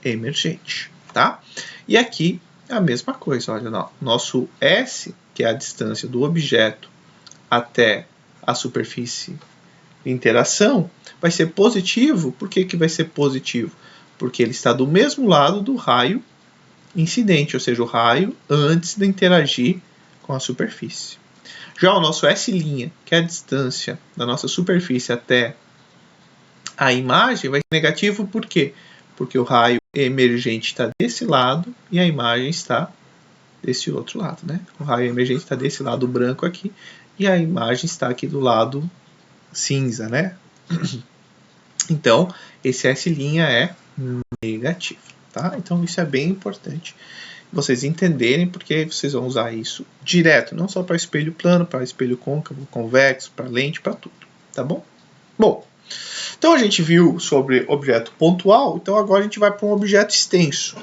emergente. Tá? E aqui é a mesma coisa. Olha, nosso S, que é a distância do objeto até a superfície de interação, vai ser positivo. Por que vai ser positivo? Porque ele está do mesmo lado do raio incidente, ou seja, o raio antes de interagir com a superfície. Já o nosso S', que é a distância da nossa superfície até a imagem, vai ser negativo. Por quê? Porque o raio emergente está desse lado e a imagem está desse outro lado. Né? O raio emergente está desse lado branco aqui e a imagem está aqui do lado cinza. Né? Então, esse S' é negativo. Tá? Então, isso é bem importante vocês entenderem, porque vocês vão usar isso direto, não só para espelho plano, para espelho côncavo, convexo, para lente, para tudo. Tá bom? Bom, então a gente viu sobre objeto pontual, então agora a gente vai para um objeto extenso.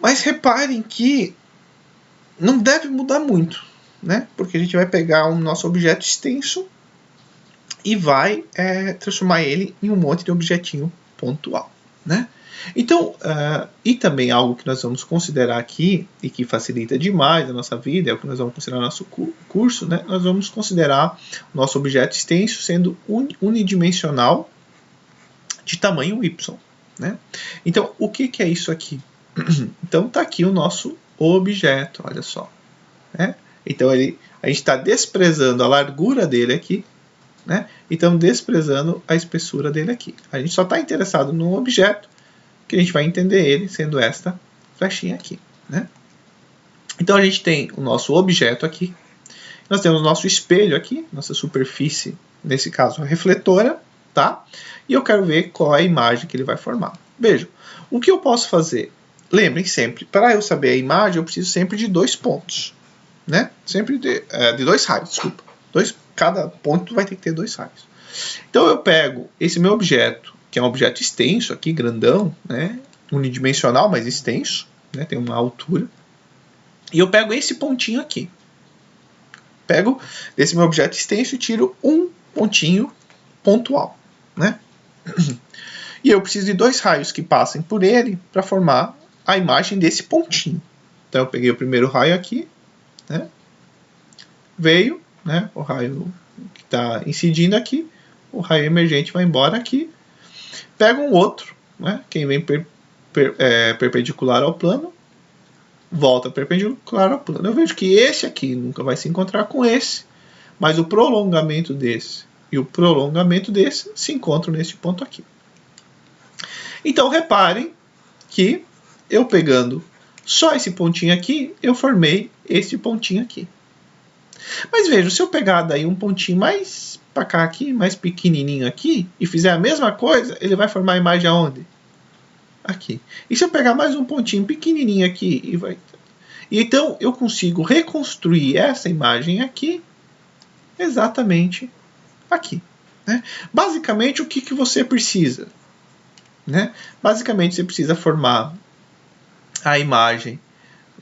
Mas reparem que não deve mudar muito, né? Porque a gente vai pegar o nosso objeto extenso e vai transformar ele em um monte de objetinho pontual, né? Então, e também algo que nós vamos considerar aqui e que facilita demais a nossa vida, é o que nós vamos considerar no nosso curso, né? Nós vamos considerar o nosso objeto extenso sendo unidimensional de tamanho y. Né? Então, o que é isso aqui? Então, está aqui o nosso objeto, olha só. Né? Então, a gente está desprezando a largura dele aqui, né? E estamos desprezando a espessura dele aqui. A gente só está interessado no objeto, que a gente vai entender ele sendo esta flechinha aqui. Né? Então, a gente tem o nosso objeto aqui, nós temos o nosso espelho aqui, nossa superfície, nesse caso, a refletora, tá? E eu quero ver qual é a imagem que ele vai formar. Vejam, o que eu posso fazer? Lembrem sempre, para eu saber a imagem, eu preciso sempre de 2 pontos. Né? Sempre de 2 raios, desculpa. Cada ponto vai ter que ter 2 raios. Então eu pego esse meu objeto, que é um objeto extenso aqui, grandão, né? Unidimensional, mas extenso, né? Tem uma altura. E eu pego esse pontinho aqui. Pego desse meu objeto extenso e tiro um pontinho pontual. Né? E eu preciso de 2 raios que passem por ele para formar a imagem desse pontinho. Então eu peguei o primeiro raio aqui, né? Veio, né? O raio que está incidindo aqui, o raio emergente vai embora aqui. Pego um outro, né? Quem vem perpendicular ao plano, volta perpendicular ao plano. Eu vejo que esse aqui nunca vai se encontrar com esse, mas o prolongamento desse e o prolongamento desse se encontram nesse ponto aqui. Então, reparem que eu pegando só esse pontinho aqui, eu formei esse pontinho aqui. Mas vejam, se eu pegar daí um pontinho mais para cá aqui, mais pequenininho aqui, e fizer a mesma coisa, ele vai formar a imagem aonde? Aqui. E se eu pegar mais um pontinho pequenininho aqui, e vai... Então, eu consigo reconstruir essa imagem aqui, exatamente aqui. Né? Basicamente, o que você precisa? Né? Basicamente, você precisa formar a imagem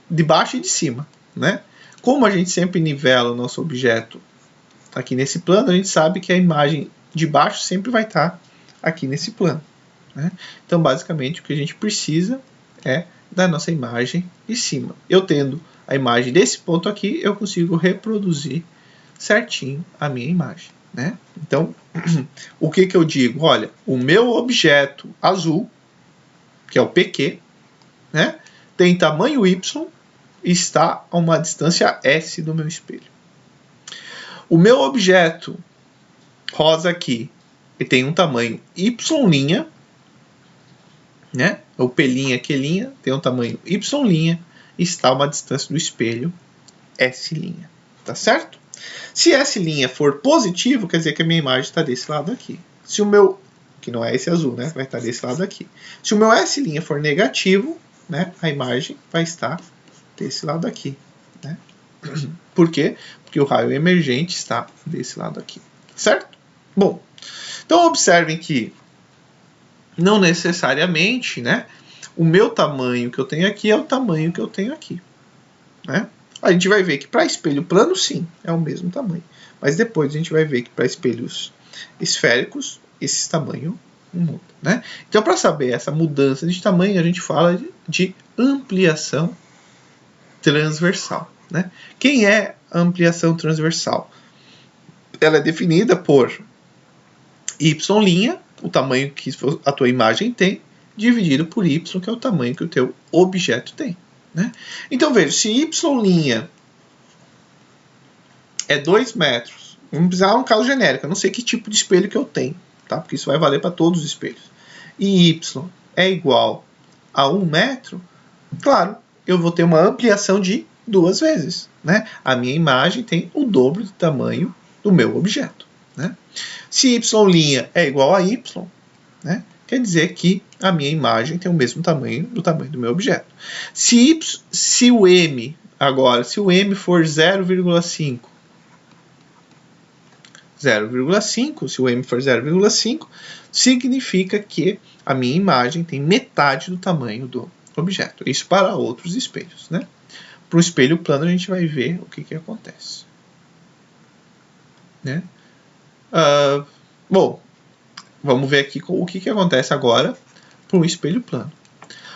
de baixo e de cima. Né? Como a gente sempre nivela o nosso objeto aqui nesse plano, a gente sabe que a imagem de baixo sempre vai estar aqui nesse plano. Né? Então, basicamente, o que a gente precisa é da nossa imagem de cima. Eu tendo a imagem desse ponto aqui, eu consigo reproduzir certinho a minha imagem. Né? Então, o que eu digo? Olha, o meu objeto azul, que é o PQ, né, tem tamanho Y e está a uma distância S do meu espelho. O meu objeto rosa aqui ele tem um tamanho Y', né? O P', Q', tem um tamanho Y', está a uma distância do espelho S', tá certo? Se S' for positivo, quer dizer que a minha imagem está desse lado aqui. Se o meu, que não é esse azul, né? Vai estar desse lado aqui. Se o meu S' for negativo, né? A imagem vai estar desse lado aqui, né? Por quê? Porque o raio emergente está desse lado aqui, certo? Bom, então observem que não necessariamente, né? O meu tamanho que eu tenho aqui é o tamanho que eu tenho aqui, né? A gente vai ver que para espelho plano, sim, é o mesmo tamanho. Mas depois a gente vai ver que para espelhos esféricos, esse tamanho muda, né? Então, para saber essa mudança de tamanho, a gente fala de ampliação transversal, né? Quem é a ampliação transversal? Ela é definida por y', o tamanho que a tua imagem tem, dividido por y, que é o tamanho que o teu objeto tem, né? Então, veja, se y' é 2 metros, vamos usar um caso genérico, eu não sei que tipo de espelho que eu tenho, tá? Porque isso vai valer para todos os espelhos. E y é igual a 1 metro, claro, eu vou ter uma ampliação de 2 vezes, né? A minha imagem tem o dobro do tamanho do meu objeto, né? Se y' é igual a y, né? Quer dizer que a minha imagem tem o mesmo tamanho do meu objeto. Se o m for 0,5, se o m for 0,5, significa que a minha imagem tem metade do tamanho do objeto. Isso para outros espelhos, né? Para o espelho plano a gente vai ver o que acontece, né? Bom, vamos ver aqui o que acontece agora para um espelho plano.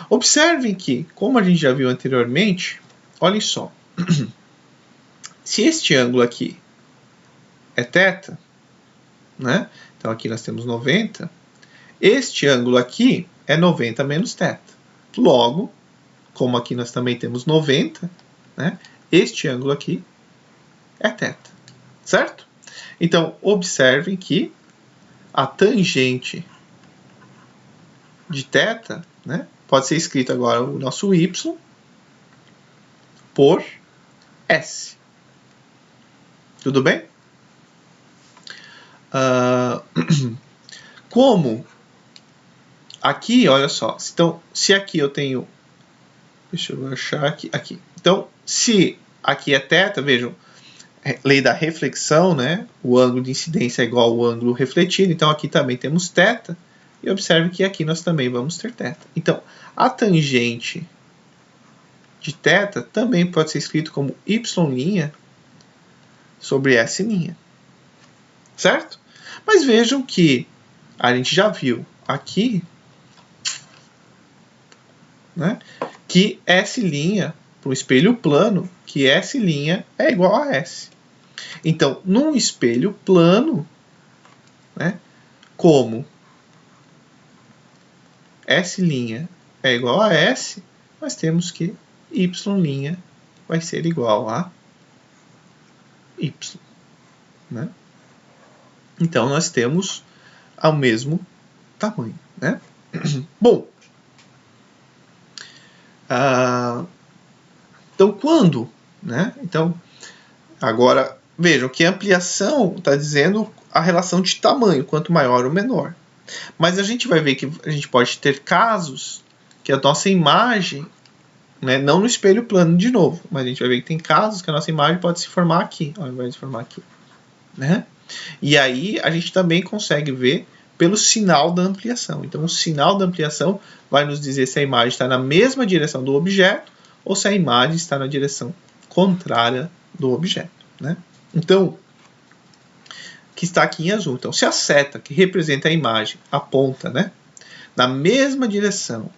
Observem que, como a gente já viu anteriormente, olhem só. Se este ângulo aqui é θ, né? Então aqui nós temos 90. Este ângulo aqui é 90 menos θ. Logo, como aqui nós também temos 90, né? Este ângulo aqui é θ, certo? Então, observem que a tangente de θ, né, pode ser escrito agora o nosso y por S. Tudo bem? Como aqui, olha só, então, se aqui eu tenho, deixa eu achar aqui. Então, se aqui é θ, vejam, lei da reflexão, né? O ângulo de incidência é igual ao ângulo refletido, então aqui também temos θ, e observe que aqui nós também vamos ter θ. Então, a tangente de θ também pode ser escrito como y' sobre S', certo? Mas vejam que a gente já viu aqui, né, que S', para o espelho plano, que S' é igual a S. Então, num espelho plano, né, como S' é igual a S, nós temos que Y' vai ser igual a Y, né? Então, nós temos ao mesmo tamanho, né? Bom, então quando, né? Então, agora vejam que a ampliação está dizendo a relação de tamanho, quanto maior ou menor. Mas a gente vai ver que a gente pode ter casos que a nossa imagem, né, não no espelho plano de novo, mas a gente vai ver que tem casos que a nossa imagem pode se formar aqui, ao invés de se formar aqui, né? E aí a gente também consegue ver pelo sinal da ampliação. Então o sinal da ampliação vai nos dizer se a imagem está na mesma direção do objeto ou se a imagem está na direção contrária do objeto, né? Então, que está aqui em azul. Então, se a seta que representa a imagem aponta, né, na mesma direção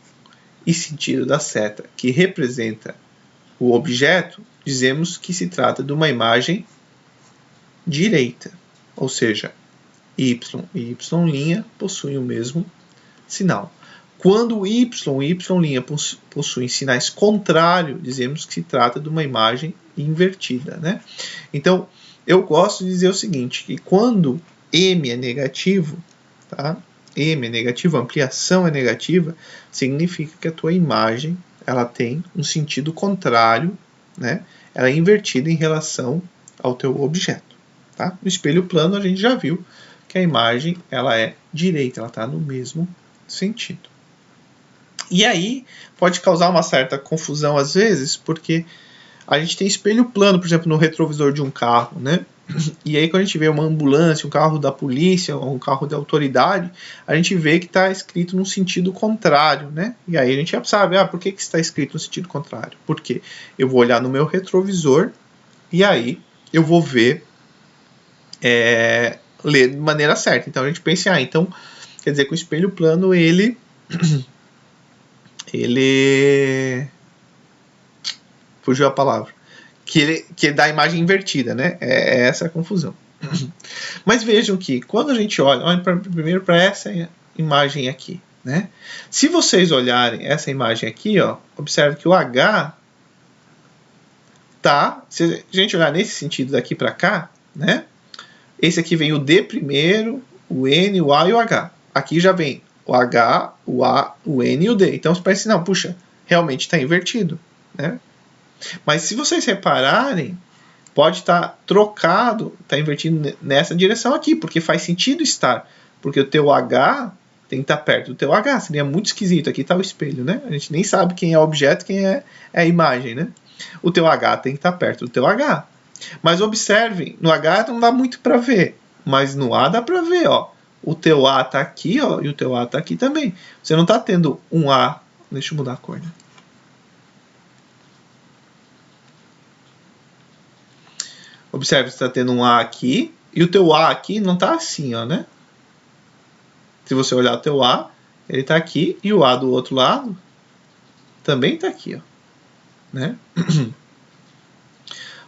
e sentido da seta que representa o objeto, dizemos que se trata de uma imagem direita, ou seja, y e y' possuem o mesmo sinal. Quando y e y' possuem sinais contrários, dizemos que se trata de uma imagem invertida, né? Então, eu gosto de dizer o seguinte, que quando m é negativo, tá? M é negativo, a ampliação é negativa, significa que a tua imagem ela tem um sentido contrário, né? Ela é invertida em relação ao teu objeto. Tá? No espelho plano a gente já viu que a imagem ela é direita, ela está no mesmo sentido. E aí pode causar uma certa confusão às vezes, porque a gente tem espelho plano, por exemplo, no retrovisor de um carro, né? E aí quando a gente vê uma ambulância, um carro da polícia, um carro de autoridade, a gente vê que está escrito no sentido contrário, né? E aí a gente já sabe, por que está escrito no sentido contrário? Porque eu vou olhar no meu retrovisor e aí eu vou ver, ler de maneira certa. Então a gente pensa, então quer dizer que o espelho plano ele fugiu a palavra, que dá a imagem invertida, né? É essa a confusão. Mas vejam que quando a gente olha primeiro para essa imagem aqui, né? Se vocês olharem essa imagem aqui, observe que o H tá, se a gente olhar nesse sentido daqui para cá, né? Esse aqui vem o D primeiro, o N, o A e o H. Aqui já vem o H, o A, o N e o D. Então você pensa assim, não, puxa, realmente está invertido, né? Mas se vocês repararem, pode estar trocado, está invertido nessa direção aqui, porque faz sentido estar. Porque o teu H tem que estar perto do teu H, seria muito esquisito. Aqui está o espelho, né? A gente nem sabe quem é o objeto, quem é a imagem, né? O teu H tem que estar perto do teu H. Mas observe, no H não dá muito para ver, mas no A dá para ver, O teu A está aqui, e o teu A está aqui também. Você não está tendo um A. Deixa eu mudar a cor, né? Observe, você está tendo um A aqui, e o teu A aqui não está assim, né? Se você olhar o teu A, ele está aqui, e o A do outro lado também está aqui, né?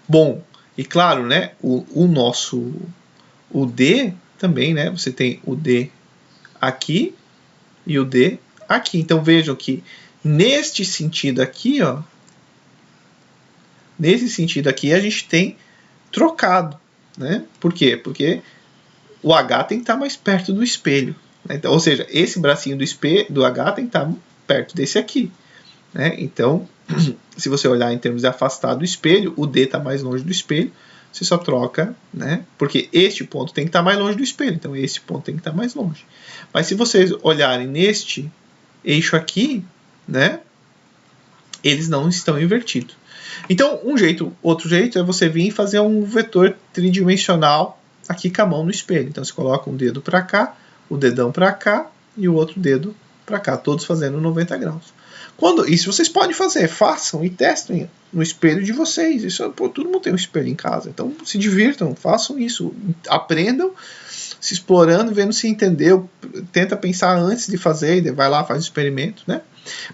Bom, e claro, né? O D também, né? Você tem o D aqui e o D aqui. Então vejam que neste sentido aqui, nesse sentido aqui a gente tem trocado, né? Por quê? Porque o H tem que estar mais perto do espelho, né? Então, ou seja, esse bracinho do H tem que estar perto desse aqui, né? Então, se você olhar em termos de afastar do espelho, o D está mais longe do espelho, você só troca, né? Porque este ponto tem que estar mais longe do espelho, então esse ponto tem que estar mais longe. Mas se vocês olharem neste eixo aqui, né? Eles não estão invertidos. Então, outro jeito é você vir e fazer um vetor tridimensional aqui com a mão no espelho. Então, você coloca um dedo para cá, o dedão para cá e o outro dedo para cá, todos fazendo 90 graus. Isso vocês podem fazer, façam e testem no espelho de vocês. Todo mundo tem um espelho em casa, então se divirtam, façam isso, aprendam, se explorando, vendo se entendeu, tenta pensar antes de fazer, vai lá, faz o experimento, né?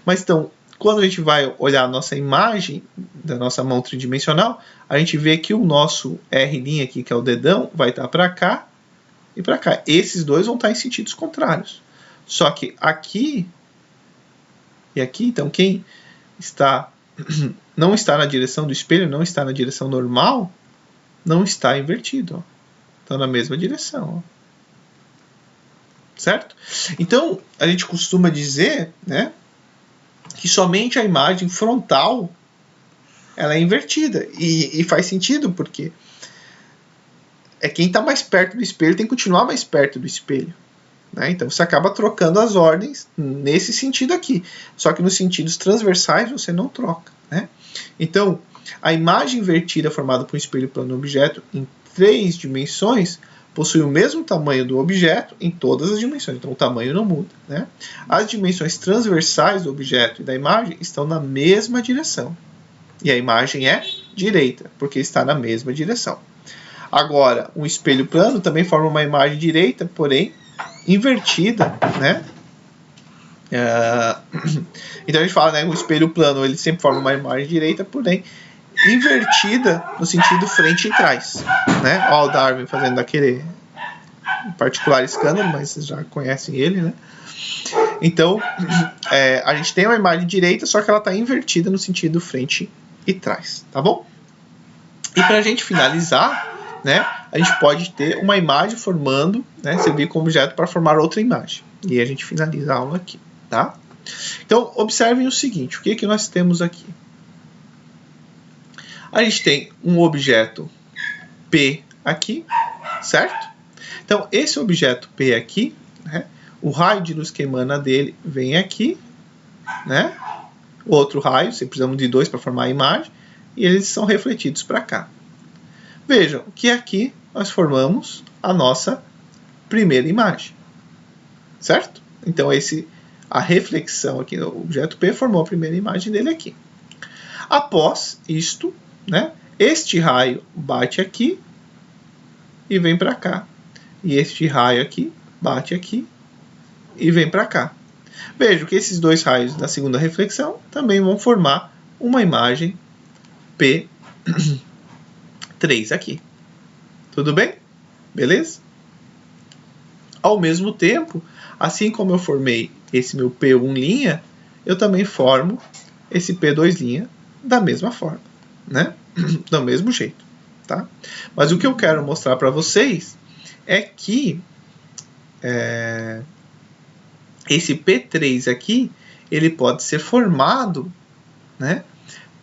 Mas então, quando a gente vai olhar a nossa imagem da nossa mão tridimensional, a gente vê que o nosso R' aqui, que é o dedão, vai estar para cá e para cá. Esses dois vão estar em sentidos contrários. Só que aqui e aqui, então quem não está na direção do espelho, não está na direção normal, não está invertido. Está na mesma direção. Certo? Então, a gente costuma dizer, né, que somente a imagem frontal ela é invertida. E faz sentido, porque quem está mais perto do espelho tem que continuar mais perto do espelho. Né? Então você acaba trocando as ordens nesse sentido aqui. Só que nos sentidos transversais você não troca. Né? Então, a imagem invertida formada por um espelho plano objeto em 3 dimensões possui o mesmo tamanho do objeto em todas as dimensões. Então o tamanho não muda. Né? As dimensões transversais do objeto e da imagem estão na mesma direção. E a imagem é direita, porque está na mesma direção. Agora, um espelho plano também forma uma imagem direita, porém invertida, né? Então a gente fala, né, o espelho plano ele sempre forma uma imagem direita, porém invertida no sentido frente e trás, né? Ó, o Darwin fazendo aquele particular escândalo, mas vocês já conhecem ele, né? Então a gente tem uma imagem direita, só que ela está invertida no sentido frente e trás, tá bom? E para a gente finalizar, né, a gente pode ter uma imagem formando, né, servir como objeto para formar outra imagem. E a gente finaliza a aula aqui, tá? Então, observem o seguinte, o que que nós temos aqui? A gente tem um objeto P aqui, certo? Então, esse objeto P aqui, né, o raio de luz que emana dele vem aqui, né? Outro raio, você precisa de dois para formar a imagem, e eles são refletidos para cá. Vejam que aqui nós formamos a nossa primeira imagem, certo? Então, a reflexão aqui no objeto P formou a primeira imagem dele aqui. Após isto, né, este raio bate aqui e vem para cá. E este raio aqui bate aqui e vem para cá. Vejo que esses dois raios da segunda reflexão também vão formar uma imagem P3 aqui. Tudo bem? Beleza? Ao mesmo tempo, assim como eu formei esse meu P1', eu também formo esse P2' da mesma forma, né? Do mesmo jeito, tá? Mas o que eu quero mostrar para vocês é que esse P3 aqui, ele pode ser formado, né,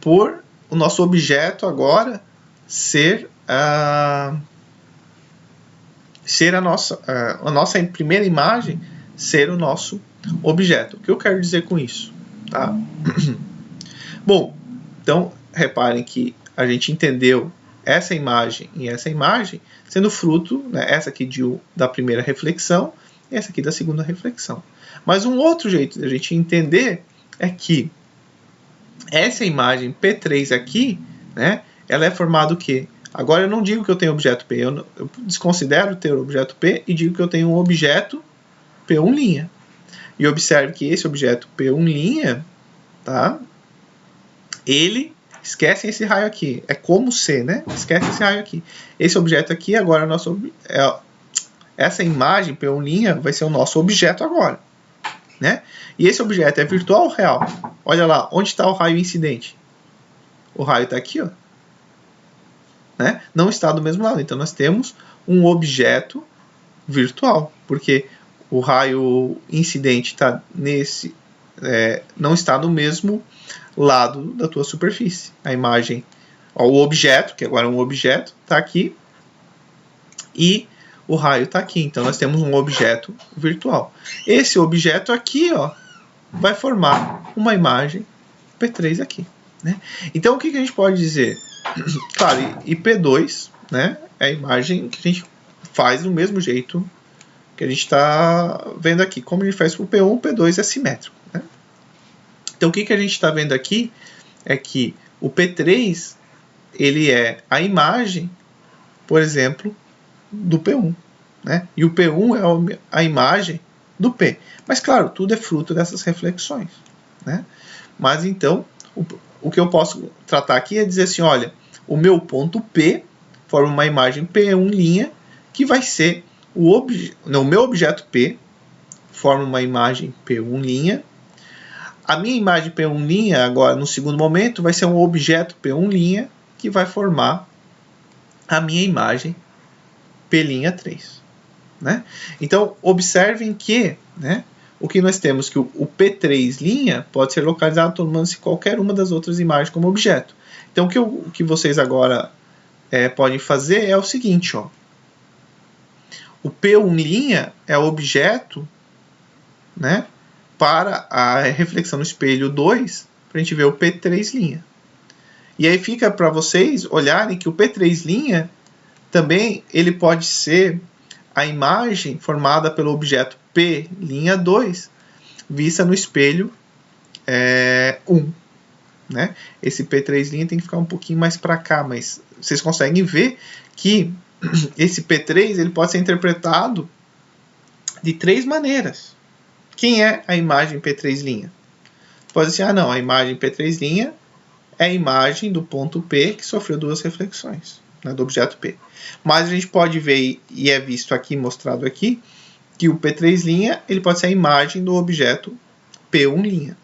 por o nosso objeto agora ser a nossa primeira imagem ser o nosso objeto. O que eu quero dizer com isso? Tá? Bom, então reparem que a gente entendeu essa imagem e essa imagem sendo fruto, né, essa aqui da primeira reflexão e essa aqui da segunda reflexão. Mas um outro jeito de a gente entender é que essa imagem P3 aqui, né, ela é formada o quê? Agora eu não digo que eu tenho objeto P, eu desconsidero ter o objeto P e digo que eu tenho um objeto P1'. E observe que esse objeto P1', tá? Ele, esquecem esse raio aqui, é como C, né? Esquece esse raio aqui. Esse objeto aqui agora essa imagem P1' vai ser o nosso objeto agora, né? E esse objeto é virtual ou real? Olha lá, onde está o raio incidente? O raio está aqui, ó. Né? Não está do mesmo lado. Então, nós temos um objeto virtual, porque o raio incidente está não está no mesmo lado da tua superfície. A imagem, ó, o objeto, que agora é um objeto, está aqui, e o raio está aqui. Então, nós temos um objeto virtual. Esse objeto aqui, ó, vai formar uma imagem P3 aqui. Né? Então, o que a gente pode dizer? Claro, e P2, né, é a imagem que a gente faz do mesmo jeito que a gente está vendo aqui. Como a gente faz para o P1, o P2 é simétrico. Né? Então, o que a gente está vendo aqui é que o P3 ele é a imagem, por exemplo, do P1. Né? E o P1 é a imagem do P. Mas, claro, tudo é fruto dessas reflexões. Né? Mas, então, o que eu posso tratar aqui é dizer assim, olha, o meu ponto P forma uma imagem P1', que vai ser o meu objeto P forma uma imagem P1'. A minha imagem P1', agora no segundo momento, vai ser um objeto P1', que vai formar a minha imagem P'3. Né? Então, observem que, né, o que nós temos que o P3' pode ser localizado tomando-se qualquer uma das outras imagens como objeto. Então, o que vocês agora podem fazer é o seguinte, ó. O P1' é o objeto, né, para a reflexão no espelho 2, para a gente ver o P3'. E aí fica para vocês olharem que o P3' também ele pode ser a imagem formada pelo objeto P'2 vista no espelho 1. Né? Esse P3' tem que ficar um pouquinho mais para cá, mas vocês conseguem ver que esse P3 ele pode ser interpretado de 3 maneiras. Quem é a imagem P3'? Pode ser, não, a imagem P3' é a imagem do ponto P que sofreu 2 reflexões, né, do objeto P. Mas a gente pode ver, e é visto aqui, mostrado aqui, que o P3' ele pode ser a imagem do objeto P1'.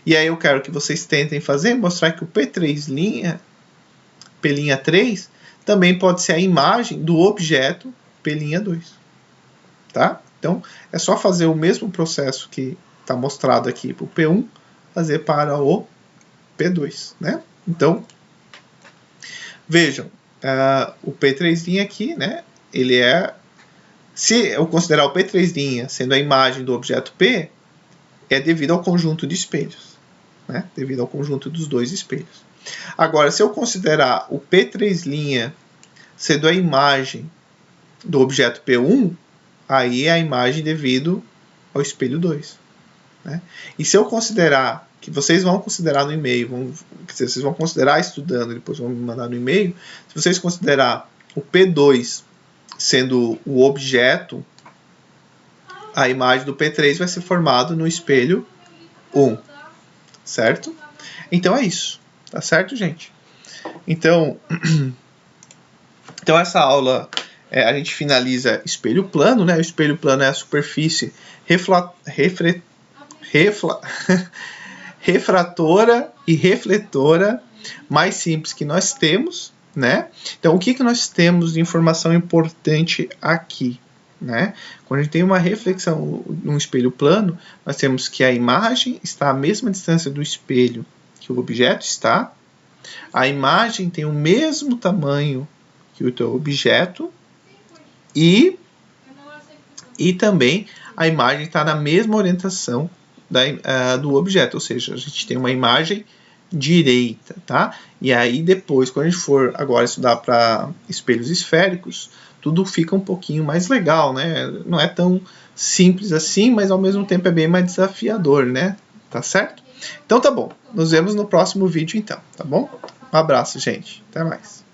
E aí eu quero que vocês tentem mostrar que o P3', P'3, também pode ser a imagem do objeto P'2. Tá? Então, é só fazer o mesmo processo que está mostrado aqui para o P1, fazer para o P2. Né? Então, vejam, o P3' aqui, né, ele é... Se eu considerar o P3' sendo a imagem do objeto P, é devido ao conjunto de espelhos. Né? Devido ao conjunto dos dois espelhos. Agora, se eu considerar o P3' sendo a imagem do objeto P1, aí é a imagem devido ao espelho 2. Né? E se eu considerar, que vocês vão considerar no e-mail, vocês vão considerar estudando, depois vão me mandar no e-mail, se vocês considerar o P2 sendo o objeto, a imagem do P3 vai ser formada no espelho 1. Certo? Então é isso. Tá certo, gente? Então essa aula a gente finaliza espelho plano, né? O espelho plano é a superfície refratora e refletora mais simples que nós temos, né? Então, o que nós temos de informação importante aqui, né? Quando a gente tem uma reflexão num espelho plano, nós temos que a imagem está à mesma distância do espelho que o objeto está, a imagem tem o mesmo tamanho que o teu objeto e também a imagem está na mesma orientação do objeto, ou seja, a gente tem uma imagem direita, tá? E aí depois, quando a gente for agora estudar para espelhos esféricos, tudo fica um pouquinho mais legal, né? Não é tão simples assim, mas ao mesmo tempo é bem mais desafiador, né? Tá certo? Então tá bom. Nos vemos no próximo vídeo então, tá bom? Um abraço, gente. Até mais.